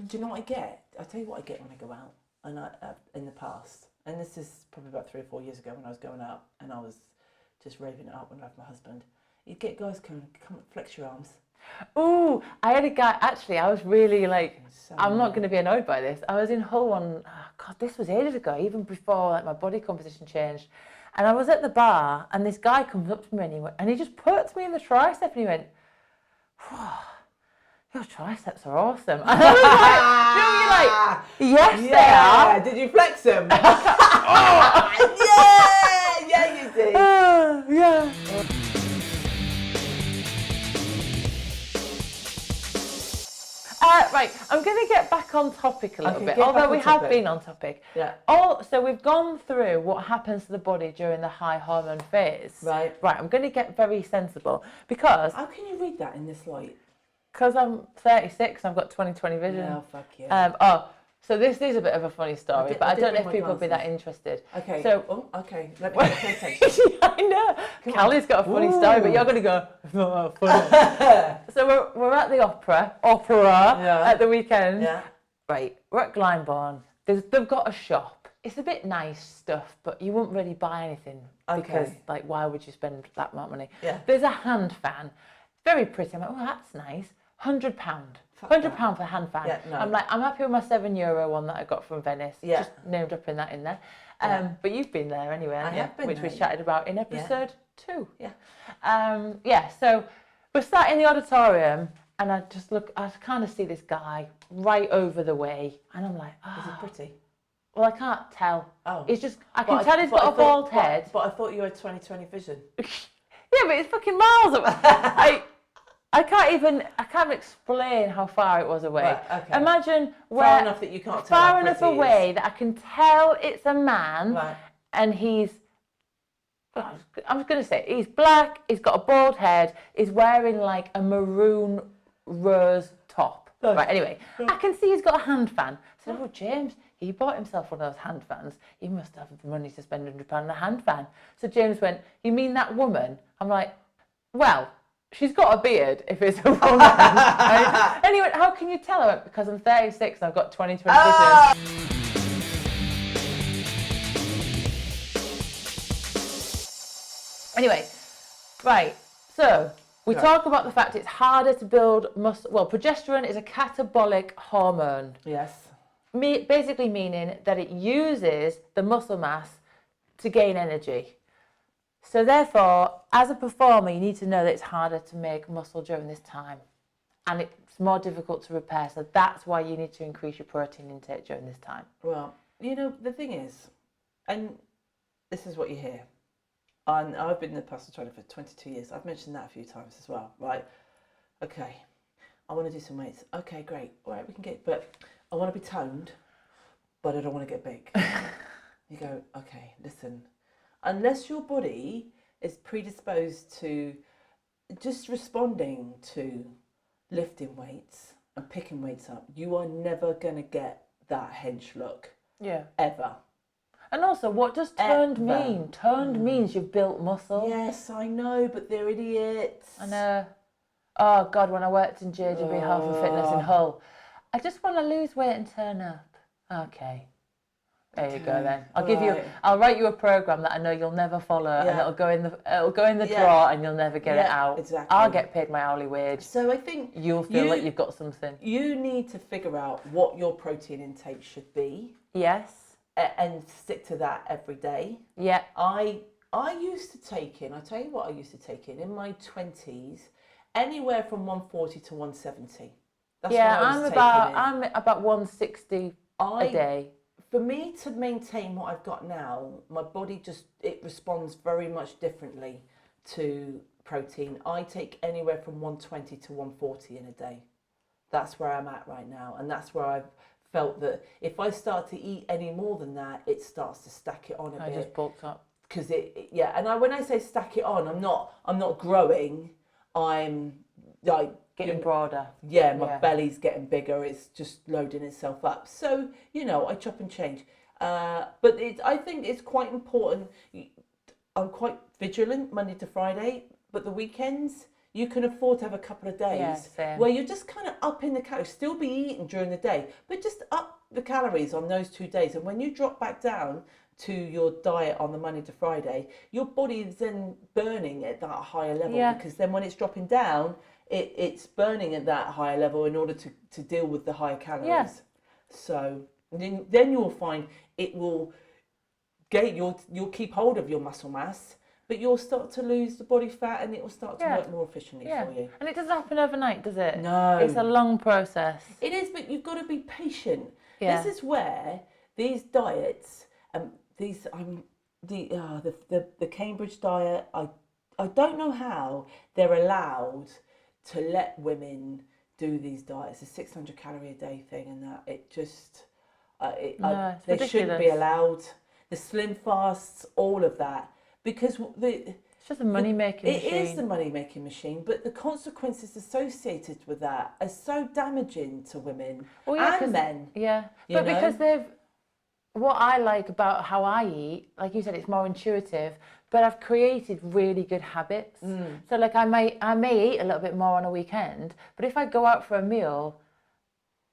Do you know what I get? I'll tell you what I get when I go out, and in the past, and this is probably about 3 or 4 years ago when I was going out, and I was just raving it up when I had my husband. You'd get guys come flex your arms. Ooh, I had a guy, actually, I was really like, I'm not going to be annoyed by this. I was in Hull one, this was ages ago, even before like my body composition changed. And I was at the bar, and this guy comes up to me, and he just put me in the tricep, and he went, your triceps are awesome. And I was like, you're like, yes, they are. Did you flex them? Yeah, you did. Yeah. Right, I'm going to get back on topic a little bit, although we have been on topic. Yeah. So we've gone through what happens to the body during the high hormone phase. Right. Right, I'm going to get very sensible because... How can you read that in this light? Because I'm 36, I've got 20/20 vision. No, fuck you. So this is a bit of a funny story, but I don't know if people will be that interested. Okay. So, okay. Let me pay attention. I know. Callie's got a funny story, but you're going to go, it's not that funny. So we're at the opera at the weekend. Yeah. Right, we're at Glyndebourne. They've got a shop. It's a bit nice stuff, but you wouldn't really buy anything because, like, why would you spend that much money? Yeah. There's a hand fan. Very pretty. I'm like, oh, that's nice. £100. £100 for a hand fan. Yeah, no. I'm like, I'm happy with my €7 one that I got from Venice. Yeah. Just name dropping that in there. But you've been there anyway, haven't you? have been Which there. we chatted about in episode 2. Yeah. So we're sat in the auditorium, and I kind of see this guy right over the way, and I'm like, oh. Is he pretty? Well, I can't tell. Oh. It's just, I can tell he's got a bald head. But I thought you had 20/20 vision. Yeah, but it's fucking miles away. I can't explain how far it was away. Right, okay. Imagine where Far enough that you can't tell far how enough pretty he is. away that I can tell it's a man, Right. and he's. I'm just gonna say he's black. He's got a bald head. He's wearing like a maroon rose top. Right. Anyway, I can see he's got a hand fan. I said, "Oh, James, he bought himself one of those hand fans. He must have the money to spend £100 on a hand fan." So James went, "You mean that woman?" I'm like, "Well, she's got a beard if it's a woman." Right? And he went, "How can you tell?" I went, "Because I'm 36 and I've got 20/20 vision." Anyway, right, so we talk about the fact it's harder to build muscle. Well, progesterone is a catabolic hormone. Yes. Basically meaning that it uses the muscle mass to gain energy. So therefore, as a performer, you need to know that it's harder to make muscle during this time. And it's more difficult to repair. So that's why you need to increase your protein intake during this time. Well, you know, the thing is, and this is what you hear. And I've been in the personal trainer for 22 years. I've mentioned that a few times as well, right? Okay, I want to do some weights. Okay, great. All right, we can get, but I want to be toned, but I don't want to get big. You go, okay, listen. Unless your body is predisposed to just responding to lifting weights and picking weights up, you are never going to get that hench look. Yeah. Ever. And also, what does toned mean? Toned means you've built muscle. Yes, I know, but they're idiots. I know. Oh, God, when I worked in JGB Health and Fitness in Hull, I just want to lose weight and turn up. Okay. There you go then. I'll write you a program that I know you'll never follow, and it'll go in the drawer and you'll never get it out. Exactly. I'll get paid my hourly wage. So I think You'll feel like you've got something. You need to figure out what your protein intake should be. Yes. And stick to that every day. Yeah. I used to take in, I tell you what I used to take in my 20s, anywhere from 140 to 170. That's what I was I'm about 160 a day. For me to maintain what I've got now, my body it responds very much differently to protein. I take anywhere from 120 to 140 in a day. That's where I'm at right now, and that's where I've felt that if I start to eat any more than that, it starts to stack it on a bit. I just bulked up. Because when I say stack it on, I'm not growing. I'm like getting broader. Yeah, my belly's getting bigger. It's just loading itself up. So I chop and change. But I think it's quite important. I'm quite vigilant Monday to Friday, but the weekends you can afford to have a couple of days where you're just kind of upping the calories, still be eating during the day, but just up the calories on those 2 days. And when you drop back down to your diet on the Monday to Friday, your body is then burning at that higher level because then when it's dropping down, it's burning at that higher level in order to deal with the higher calories. Yeah. So then you'll find it will you'll keep hold of your muscle mass, but you'll start to lose the body fat and it will start to work more efficiently for you. And it doesn't happen overnight, does it? No. It's a long process. It is, but you've got to be patient. Yeah. This is where these diets, the Cambridge diet, I don't know how they're allowed to let women do these diets, a 600 calorie a day thing, and that it just they shouldn't be allowed. The slim fasts, all of that. Because it's just a money-making machine. It is the money-making machine, but the consequences associated with that are so damaging to women and men. Yeah, but because what I like about how I eat, like you said, it's more intuitive, but I've created really good habits. So like I may eat a little bit more on a weekend, but if I go out for a meal,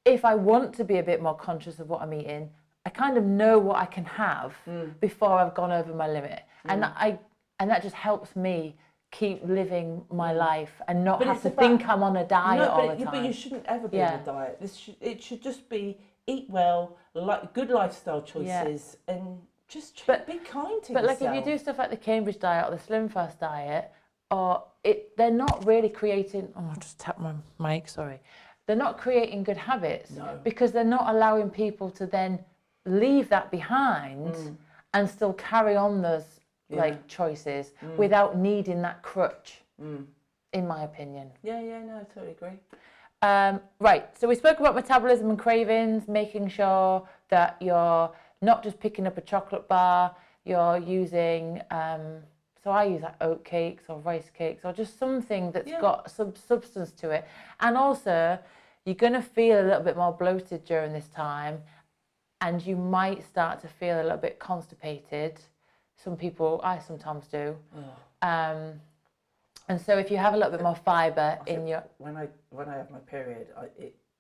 if I want to be a bit more conscious of what I'm eating, I kind of know what I can have before I've gone over my limit. And that just helps me keep living my life and not have to think I'm on a diet all the time. But you shouldn't ever be on a diet. It should just be eat well, good lifestyle choices, and just be kind to yourself. But like if you do stuff like the Cambridge diet or the Slim Fast diet, they're not really creating. Oh, I just tapped my mic. Sorry, they're not creating good habits because they're not allowing people to then leave that behind and still carry on those choices without needing that crutch. in my opinion. Yeah, no, I totally agree. Right, so we spoke about metabolism and cravings, making sure that you're not just picking up a chocolate bar, you're using, so I use like oat cakes or rice cakes or just something that's got some substance to it. And also, you're going to feel a little bit more bloated during this time, and you might start to feel a little bit constipated. Some people, I sometimes do. And so if you have a little bit more fibre in your... When I have my period,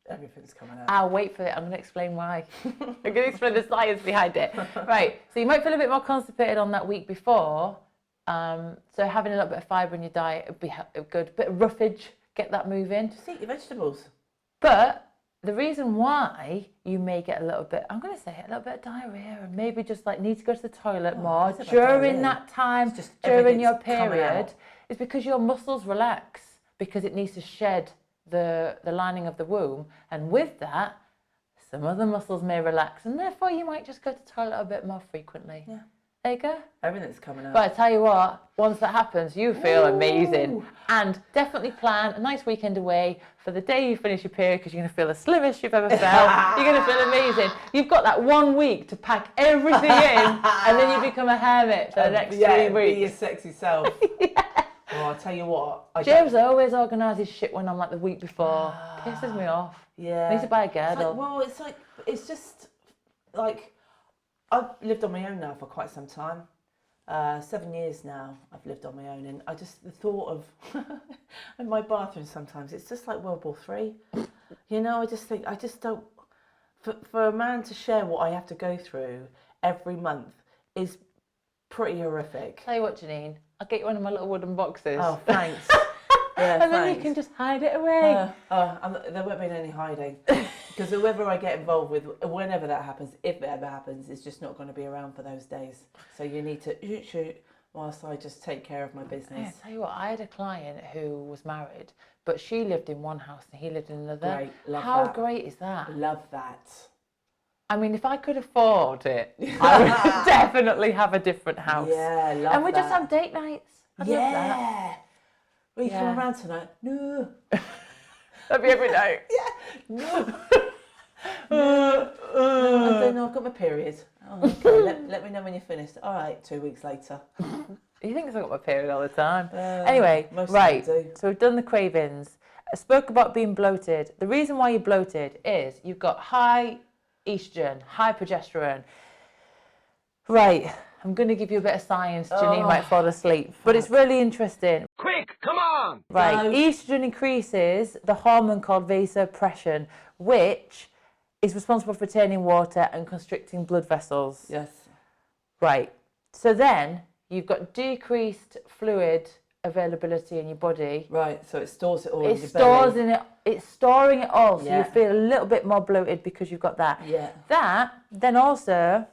everything's coming out. I'll wait for it. I'm going to explain why. I'm going to explain the science behind it. Right, so you might feel a bit more constipated on that week before. So having a little bit of fibre in your diet would be good. A bit of roughage, get that moving. Just eat your vegetables. But the reason why you may get a little bit, I'm going to say it, a little bit of diarrhea and maybe just like need to go to the toilet more during that time, during your period, is because your muscles relax because it needs to shed the lining of the womb. And with that, some other muscles may relax and therefore you might just go to the toilet a bit more frequently. Yeah. There you go. Everything's coming out. But I tell you what, once that happens, you feel amazing. And definitely plan a nice weekend away for the day you finish your period because you're going to feel the slimmest you've ever felt. You're going to feel amazing. You've got that 1 week to pack everything in and then you become a hermit for the next 3 weeks. Be your sexy self. Oh, I'll tell you what. James always organises shit when I'm like the week before. Pisses me off. Yeah. I need to buy a girdle. It's just like... I've lived on my own now for quite some time. 7 years now I've lived on my own, and I just, the thought of in my bathroom sometimes, it's just like World War III. You know, I just think, I just don't, for a man to share what I have to go through every month is pretty horrific. Tell you what, Janine, I'll get you one of my little wooden boxes. Oh, thanks. Yeah, and then you can just hide it away. There won't be any hiding. Because whoever I get involved with, whenever that happens, if it ever happens, it's just not going to be around for those days. So you need to shoot whilst I just take care of my business. Yeah, tell you what, I had a client who was married, but she lived in one house and he lived in another. Great, love How that. great is that? Love that. I mean, if I could afford it, I would definitely have a different house. Yeah, love that. And we just have date nights. I'd love that. Are you coming around tonight? No. That'd be every night. No. I don't know, I've got my period. Oh, okay. let me know when you're finished. All right, 2 weeks later. You think I've got my period all the time. Anyway, most right, do. so we've done the cravings. I spoke about being bloated. The reason why you're bloated is you've got high estrogen, high progesterone. Right, I'm going to give you a bit of science. Janine might fall asleep, but it's really interesting. Quick, come on! Right, estrogen increases the hormone called vasopressin, which is responsible for retaining water and constricting blood vessels. Yes. Right, so then you've got decreased fluid availability in your body. Right, so it stores it all in your Stores belly. in it. It's storing it all, so Yeah. you feel a little bit more bloated because you've got that. Yeah. That then also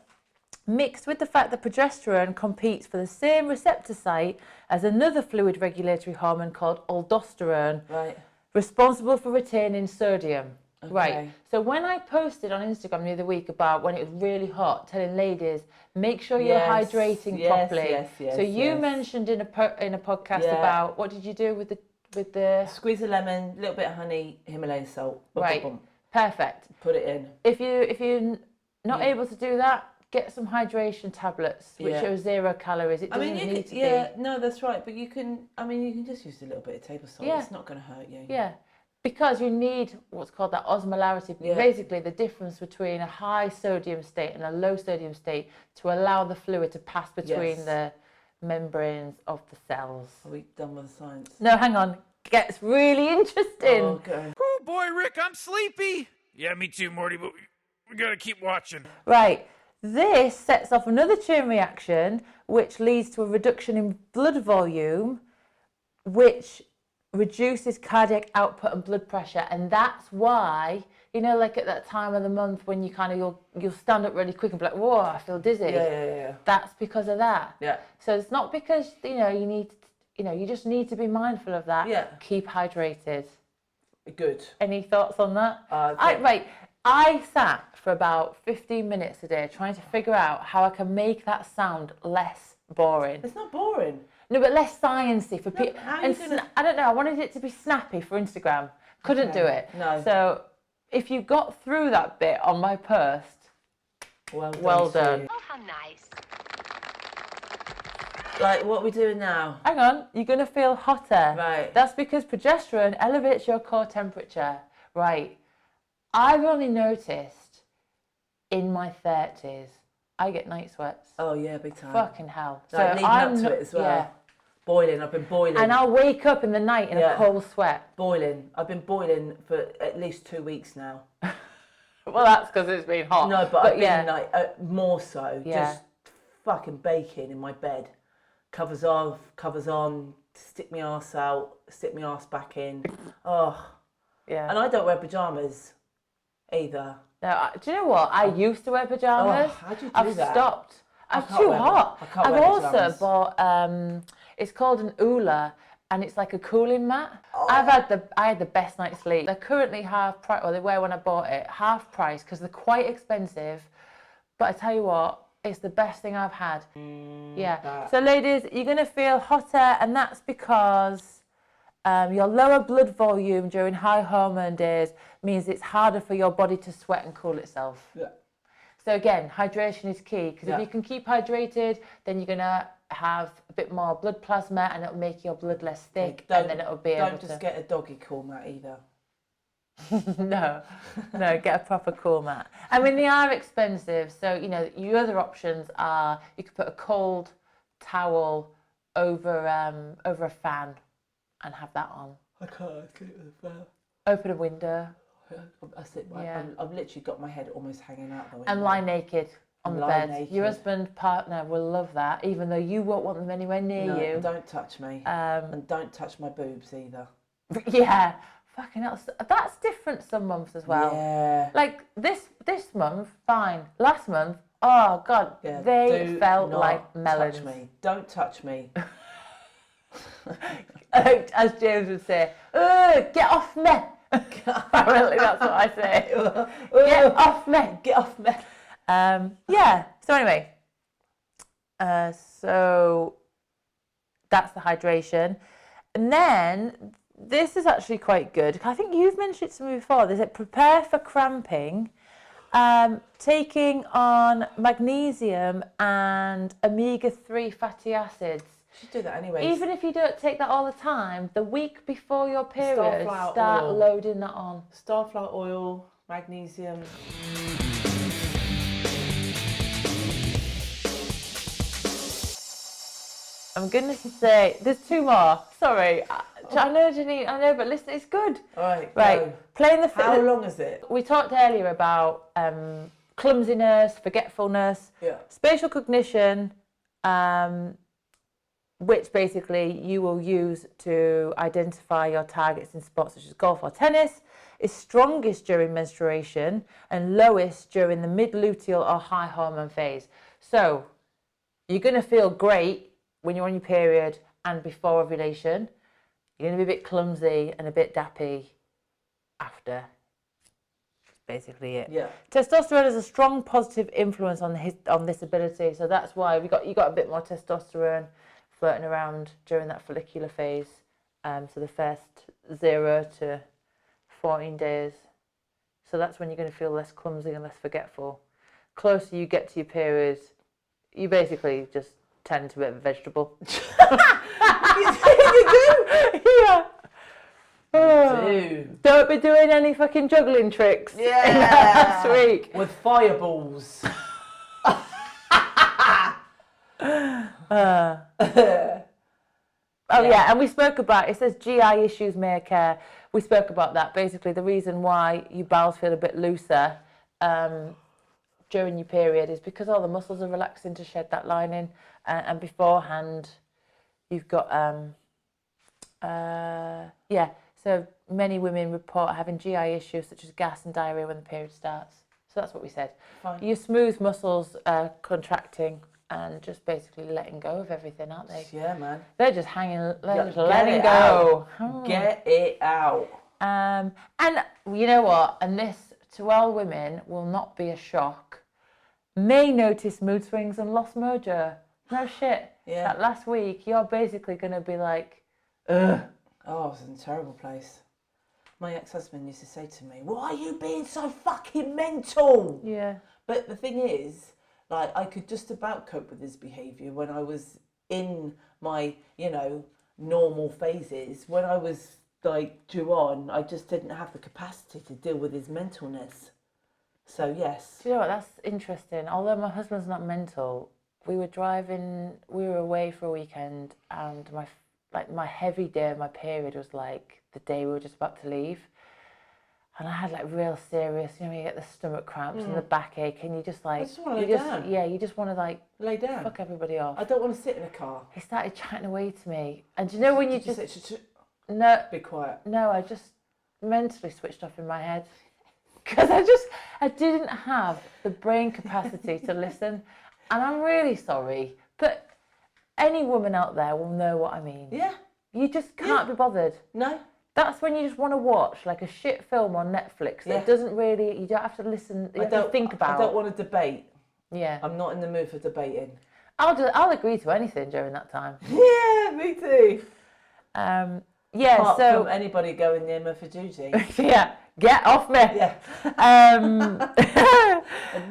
mixed with the fact that progesterone competes for the same receptor site as another fluid regulatory hormone called aldosterone, Right. responsible for retaining sodium. Okay. Right. So when I posted on Instagram the other week about when it was really hot, telling ladies, make sure you're hydrating properly. Yes, so you mentioned in a podcast about, what did you do with the Squeeze a lemon, a little bit of honey, Himalayan salt. Boom, right. boom, boom. Perfect. Put it in. If you're not able to do that, get some hydration tablets, which are 0 calories. It doesn't need to be. No, that's right. But you can just use a little bit of table salt. Yeah. It's not going to hurt you. Yeah. Because you need what's called that osmolarity, basically the difference between a high sodium state and a low sodium state to allow the fluid to pass between the membranes of the cells. Are we done with the science? No, hang on. Gets really interesting. Oh, okay. Oh boy, Rick, I'm sleepy. Yeah, me too, Morty, but we gotta keep watching. Right. This sets off another chain reaction, which leads to a reduction in blood volume, which reduces cardiac output and blood pressure. And that's why, you know, like at that time of the month when you kind of, you'll stand up really quick and be like, whoa, I feel dizzy. Yeah. That's because of that. Yeah. So it's not because, you just need to be mindful of that. Yeah. Keep hydrated. Good. Any thoughts on that? I sat for about 15 minutes a day trying to figure out how I can make that sound less boring. It's not boring. No, but less sciencey for people. how are And you gonna- I don't know. I wanted it to be snappy for Instagram. Couldn't do it. No. So if you got through that bit on my post, well done. Oh, how nice. Like, what are we doing now? Hang on, you're going to feel hotter. Right. That's because progesterone elevates your core temperature. Right. I've only noticed in my 30s, I get night sweats. Oh, yeah, big time. Fucking hell. Like, leading up to it as well. Yeah. Boiling, I've been boiling. And I'll wake up in the night in a cold sweat. Boiling. I've been boiling for at least 2 weeks now. Well, that's because it's been hot. No, but I've been like, more so, just fucking baking in my bed. Covers off, covers on, stick my arse out, stick my arse back in. Oh. Yeah. And I don't wear pyjamas either. No, do you know what? I used to wear pyjamas. Oh, how do you do I've that? stopped. I'm can't too wear them. hot. I can't I've wear also pyjamas. bought it's called an Oola, and it's like a cooling mat. Oh. I had the best night's sleep. They're currently half price, or they were when I bought it, half price because they're quite expensive. But I tell you what, it's the best thing I've had. Yeah. So ladies, you're gonna feel hotter, and that's because your lower blood volume during high hormone days means it's harder for your body to sweat and cool itself. Yeah. So again, hydration is key, because if you can keep hydrated, then you're gonna have a bit more blood plasma, and it'll make your blood less thick, and then it'll be able to. Don't just get a doggy cool mat either. No, get a proper cool mat. I mean, they are expensive, so you know your other options are you could put a cold towel over a fan and have that on. I can't sleep with a fan. Open a window. I've literally got my head almost hanging out the window. And lie naked on the lie bed. naked. Your husband, partner will love that, even though you won't want them anywhere near you. Don't touch me. And don't touch my boobs either. Yeah, fucking hell. That's different some months as well. Yeah. Like this month, fine. Last month, oh God, they felt like melons. Touch me. Don't touch me. As James would say, get off me. Apparently that's what I say. Get off me. Get off me. Yeah. So anyway, so that's the hydration, and then this is actually quite good. I think you've mentioned it to me before. There's it prepare for cramping, taking on magnesium and omega-3 fatty acids. You should do that anyway. Even if you don't take that all the time, the week before your period, Starflower start oil. loading that on. Starflower oil, magnesium. I'm going to say, there's two more. Sorry. I know, Janine, I know, but listen, it's good. All right. Right. Go. Playing the How long is it? We talked earlier about clumsiness, forgetfulness, spatial cognition, which basically you will use to identify your targets in sports such as golf or tennis, is strongest during menstruation and lowest during the mid-luteal or high hormone phase. So you're going to feel great when you're on your period and before ovulation. You're going to be a bit clumsy and a bit dappy after. That's basically it. Yeah. Testosterone has a strong positive influence on this ability, so that's why you got a bit more testosterone floating around during that follicular phase. So the first 0 to 14 days. So that's when you're going to feel less clumsy and less forgetful. Closer you get to your period, you basically just turn into a bit of a vegetable. You do? Yeah. Dude. Don't be doing any fucking juggling tricks. Yeah. Last week. With fireballs. Oh yeah, and we spoke about, it says GI issues may occur. We spoke about that. Basically, the reason why your bowels feel a bit looser during your period is because all the muscles are relaxing to shed that lining, and beforehand, you've got so many women report having GI issues such as gas and diarrhea when the period starts. So that's what we said. Fine. Your smooth muscles are contracting and just basically letting go of everything, aren't they? Yeah, man. They're just hanging, they're just Get letting it go. out. Get it out. And you know what? And this, to all women, will not be a shock. May notice mood swings and lost mojo. No shit. Yeah. That last week, you're basically going to be like, ugh. Oh, I was in a terrible place. My ex-husband used to say to me, "Why are you being so fucking mental?" Yeah. But the thing is, like, I could just about cope with his behaviour when I was in my, you know, normal phases. When I was, like, due on, I just didn't have the capacity to deal with his mentalness. So, yes. Do you know what? That's interesting. Although my husband's not mental, we were away for a weekend, and my heavy day of my period was like the day we were just about to leave. And I had like real serious, you know, you get the stomach cramps and the backache, and you just like, I just want to lay down. Yeah, you just want to like Lay down. fuck everybody off. I don't want to sit in a car. He started chatting away to me, and do you know when you Did just you say, no, be quiet? no, I just mentally switched off in my head because I didn't have the brain capacity to listen, and I'm really sorry, but any woman out there will know what I mean. Yeah. You just can't be bothered. No. That's when you just want to watch like a shit film on Netflix that doesn't really, you don't have to listen, you have to think about. I don't want to debate. Yeah. I'm not in the mood for debating. I'll agree to anything during that time. Yeah, me too. Yeah, Apart so from anybody going near me for duty. yeah, get off me. Yeah.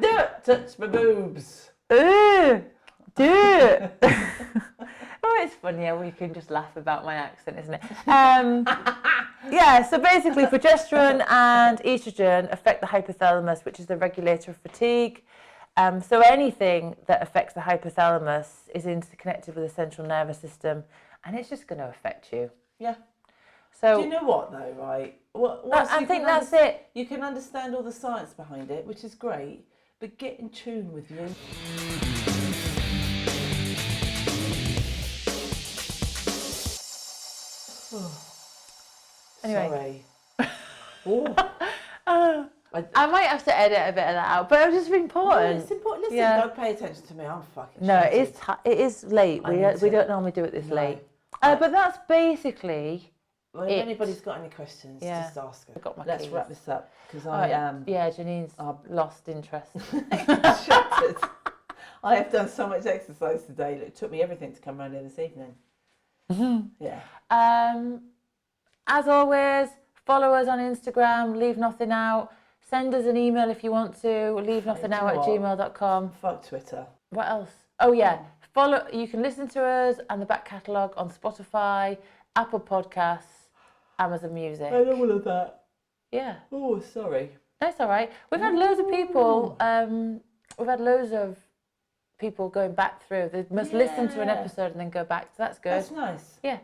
Don't touch my boobs. Do it. Oh, it's funny how we can just laugh about my accent, isn't it? Yeah, so basically progesterone and estrogen affect the hypothalamus, which is the regulator of fatigue. So anything that affects the hypothalamus is interconnected with the central nervous system, and it's just going to affect you. Yeah. So do you know what though, right? I think that's it. You can understand all the science behind it, which is great, but get in tune with you. Anyway. Sorry. I might have to edit a bit of that out, but it was just important. No, it's important. Listen, Yeah. don't pay attention to me. I'm fucking No, shattered. it is late. I We need to- don't normally do it this No. late. But that's basically Well, if it. anybody's got any questions, Yeah. just ask her. I've got my Let's keys. wrap this up because I Alright, am yeah, Janine's lost interest. shattered. I have done so much exercise today. It took me everything to come around here this evening. Yeah. As always, follow us on Instagram, Leave Nothing Out. Send us an email if you want to, leavenothingout@gmail.com. Fuck Twitter. What else? Oh yeah, you can listen to us and the back catalogue on Spotify, Apple Podcasts, Amazon Music. I know all of that. Yeah. Oh, sorry. That's all right. We've had loads of people. We've had loads of people going back through. They must listen to an episode and then go back. So that's good. That's nice. Yeah.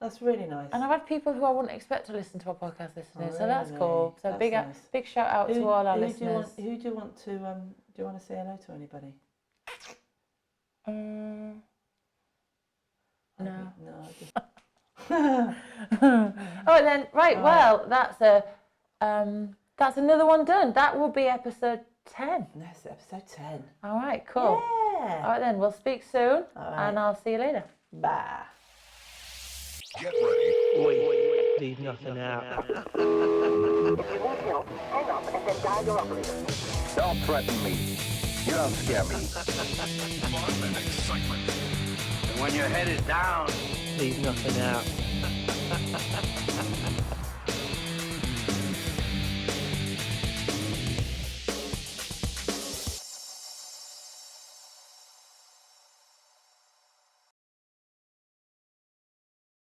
That's really nice. And I've had people who I wouldn't expect to listen to our podcast listeners, so that's Really? cool. So That's big nice. big shout out to all our who listeners. Do you want to say hello to anybody? No. No. I just... Oh, then right. Well, that's another one done. That will be episode 10. That's episode 10. All right, cool. Yeah. All right then, we'll speak soon, right. and I'll see you later. Bye. Get ready. Leave nothing out. If you need help, hang up and then dial your operator. Don't threaten me. You don't scare me. Fun and excitement. And when your head is down, Leave nothing out.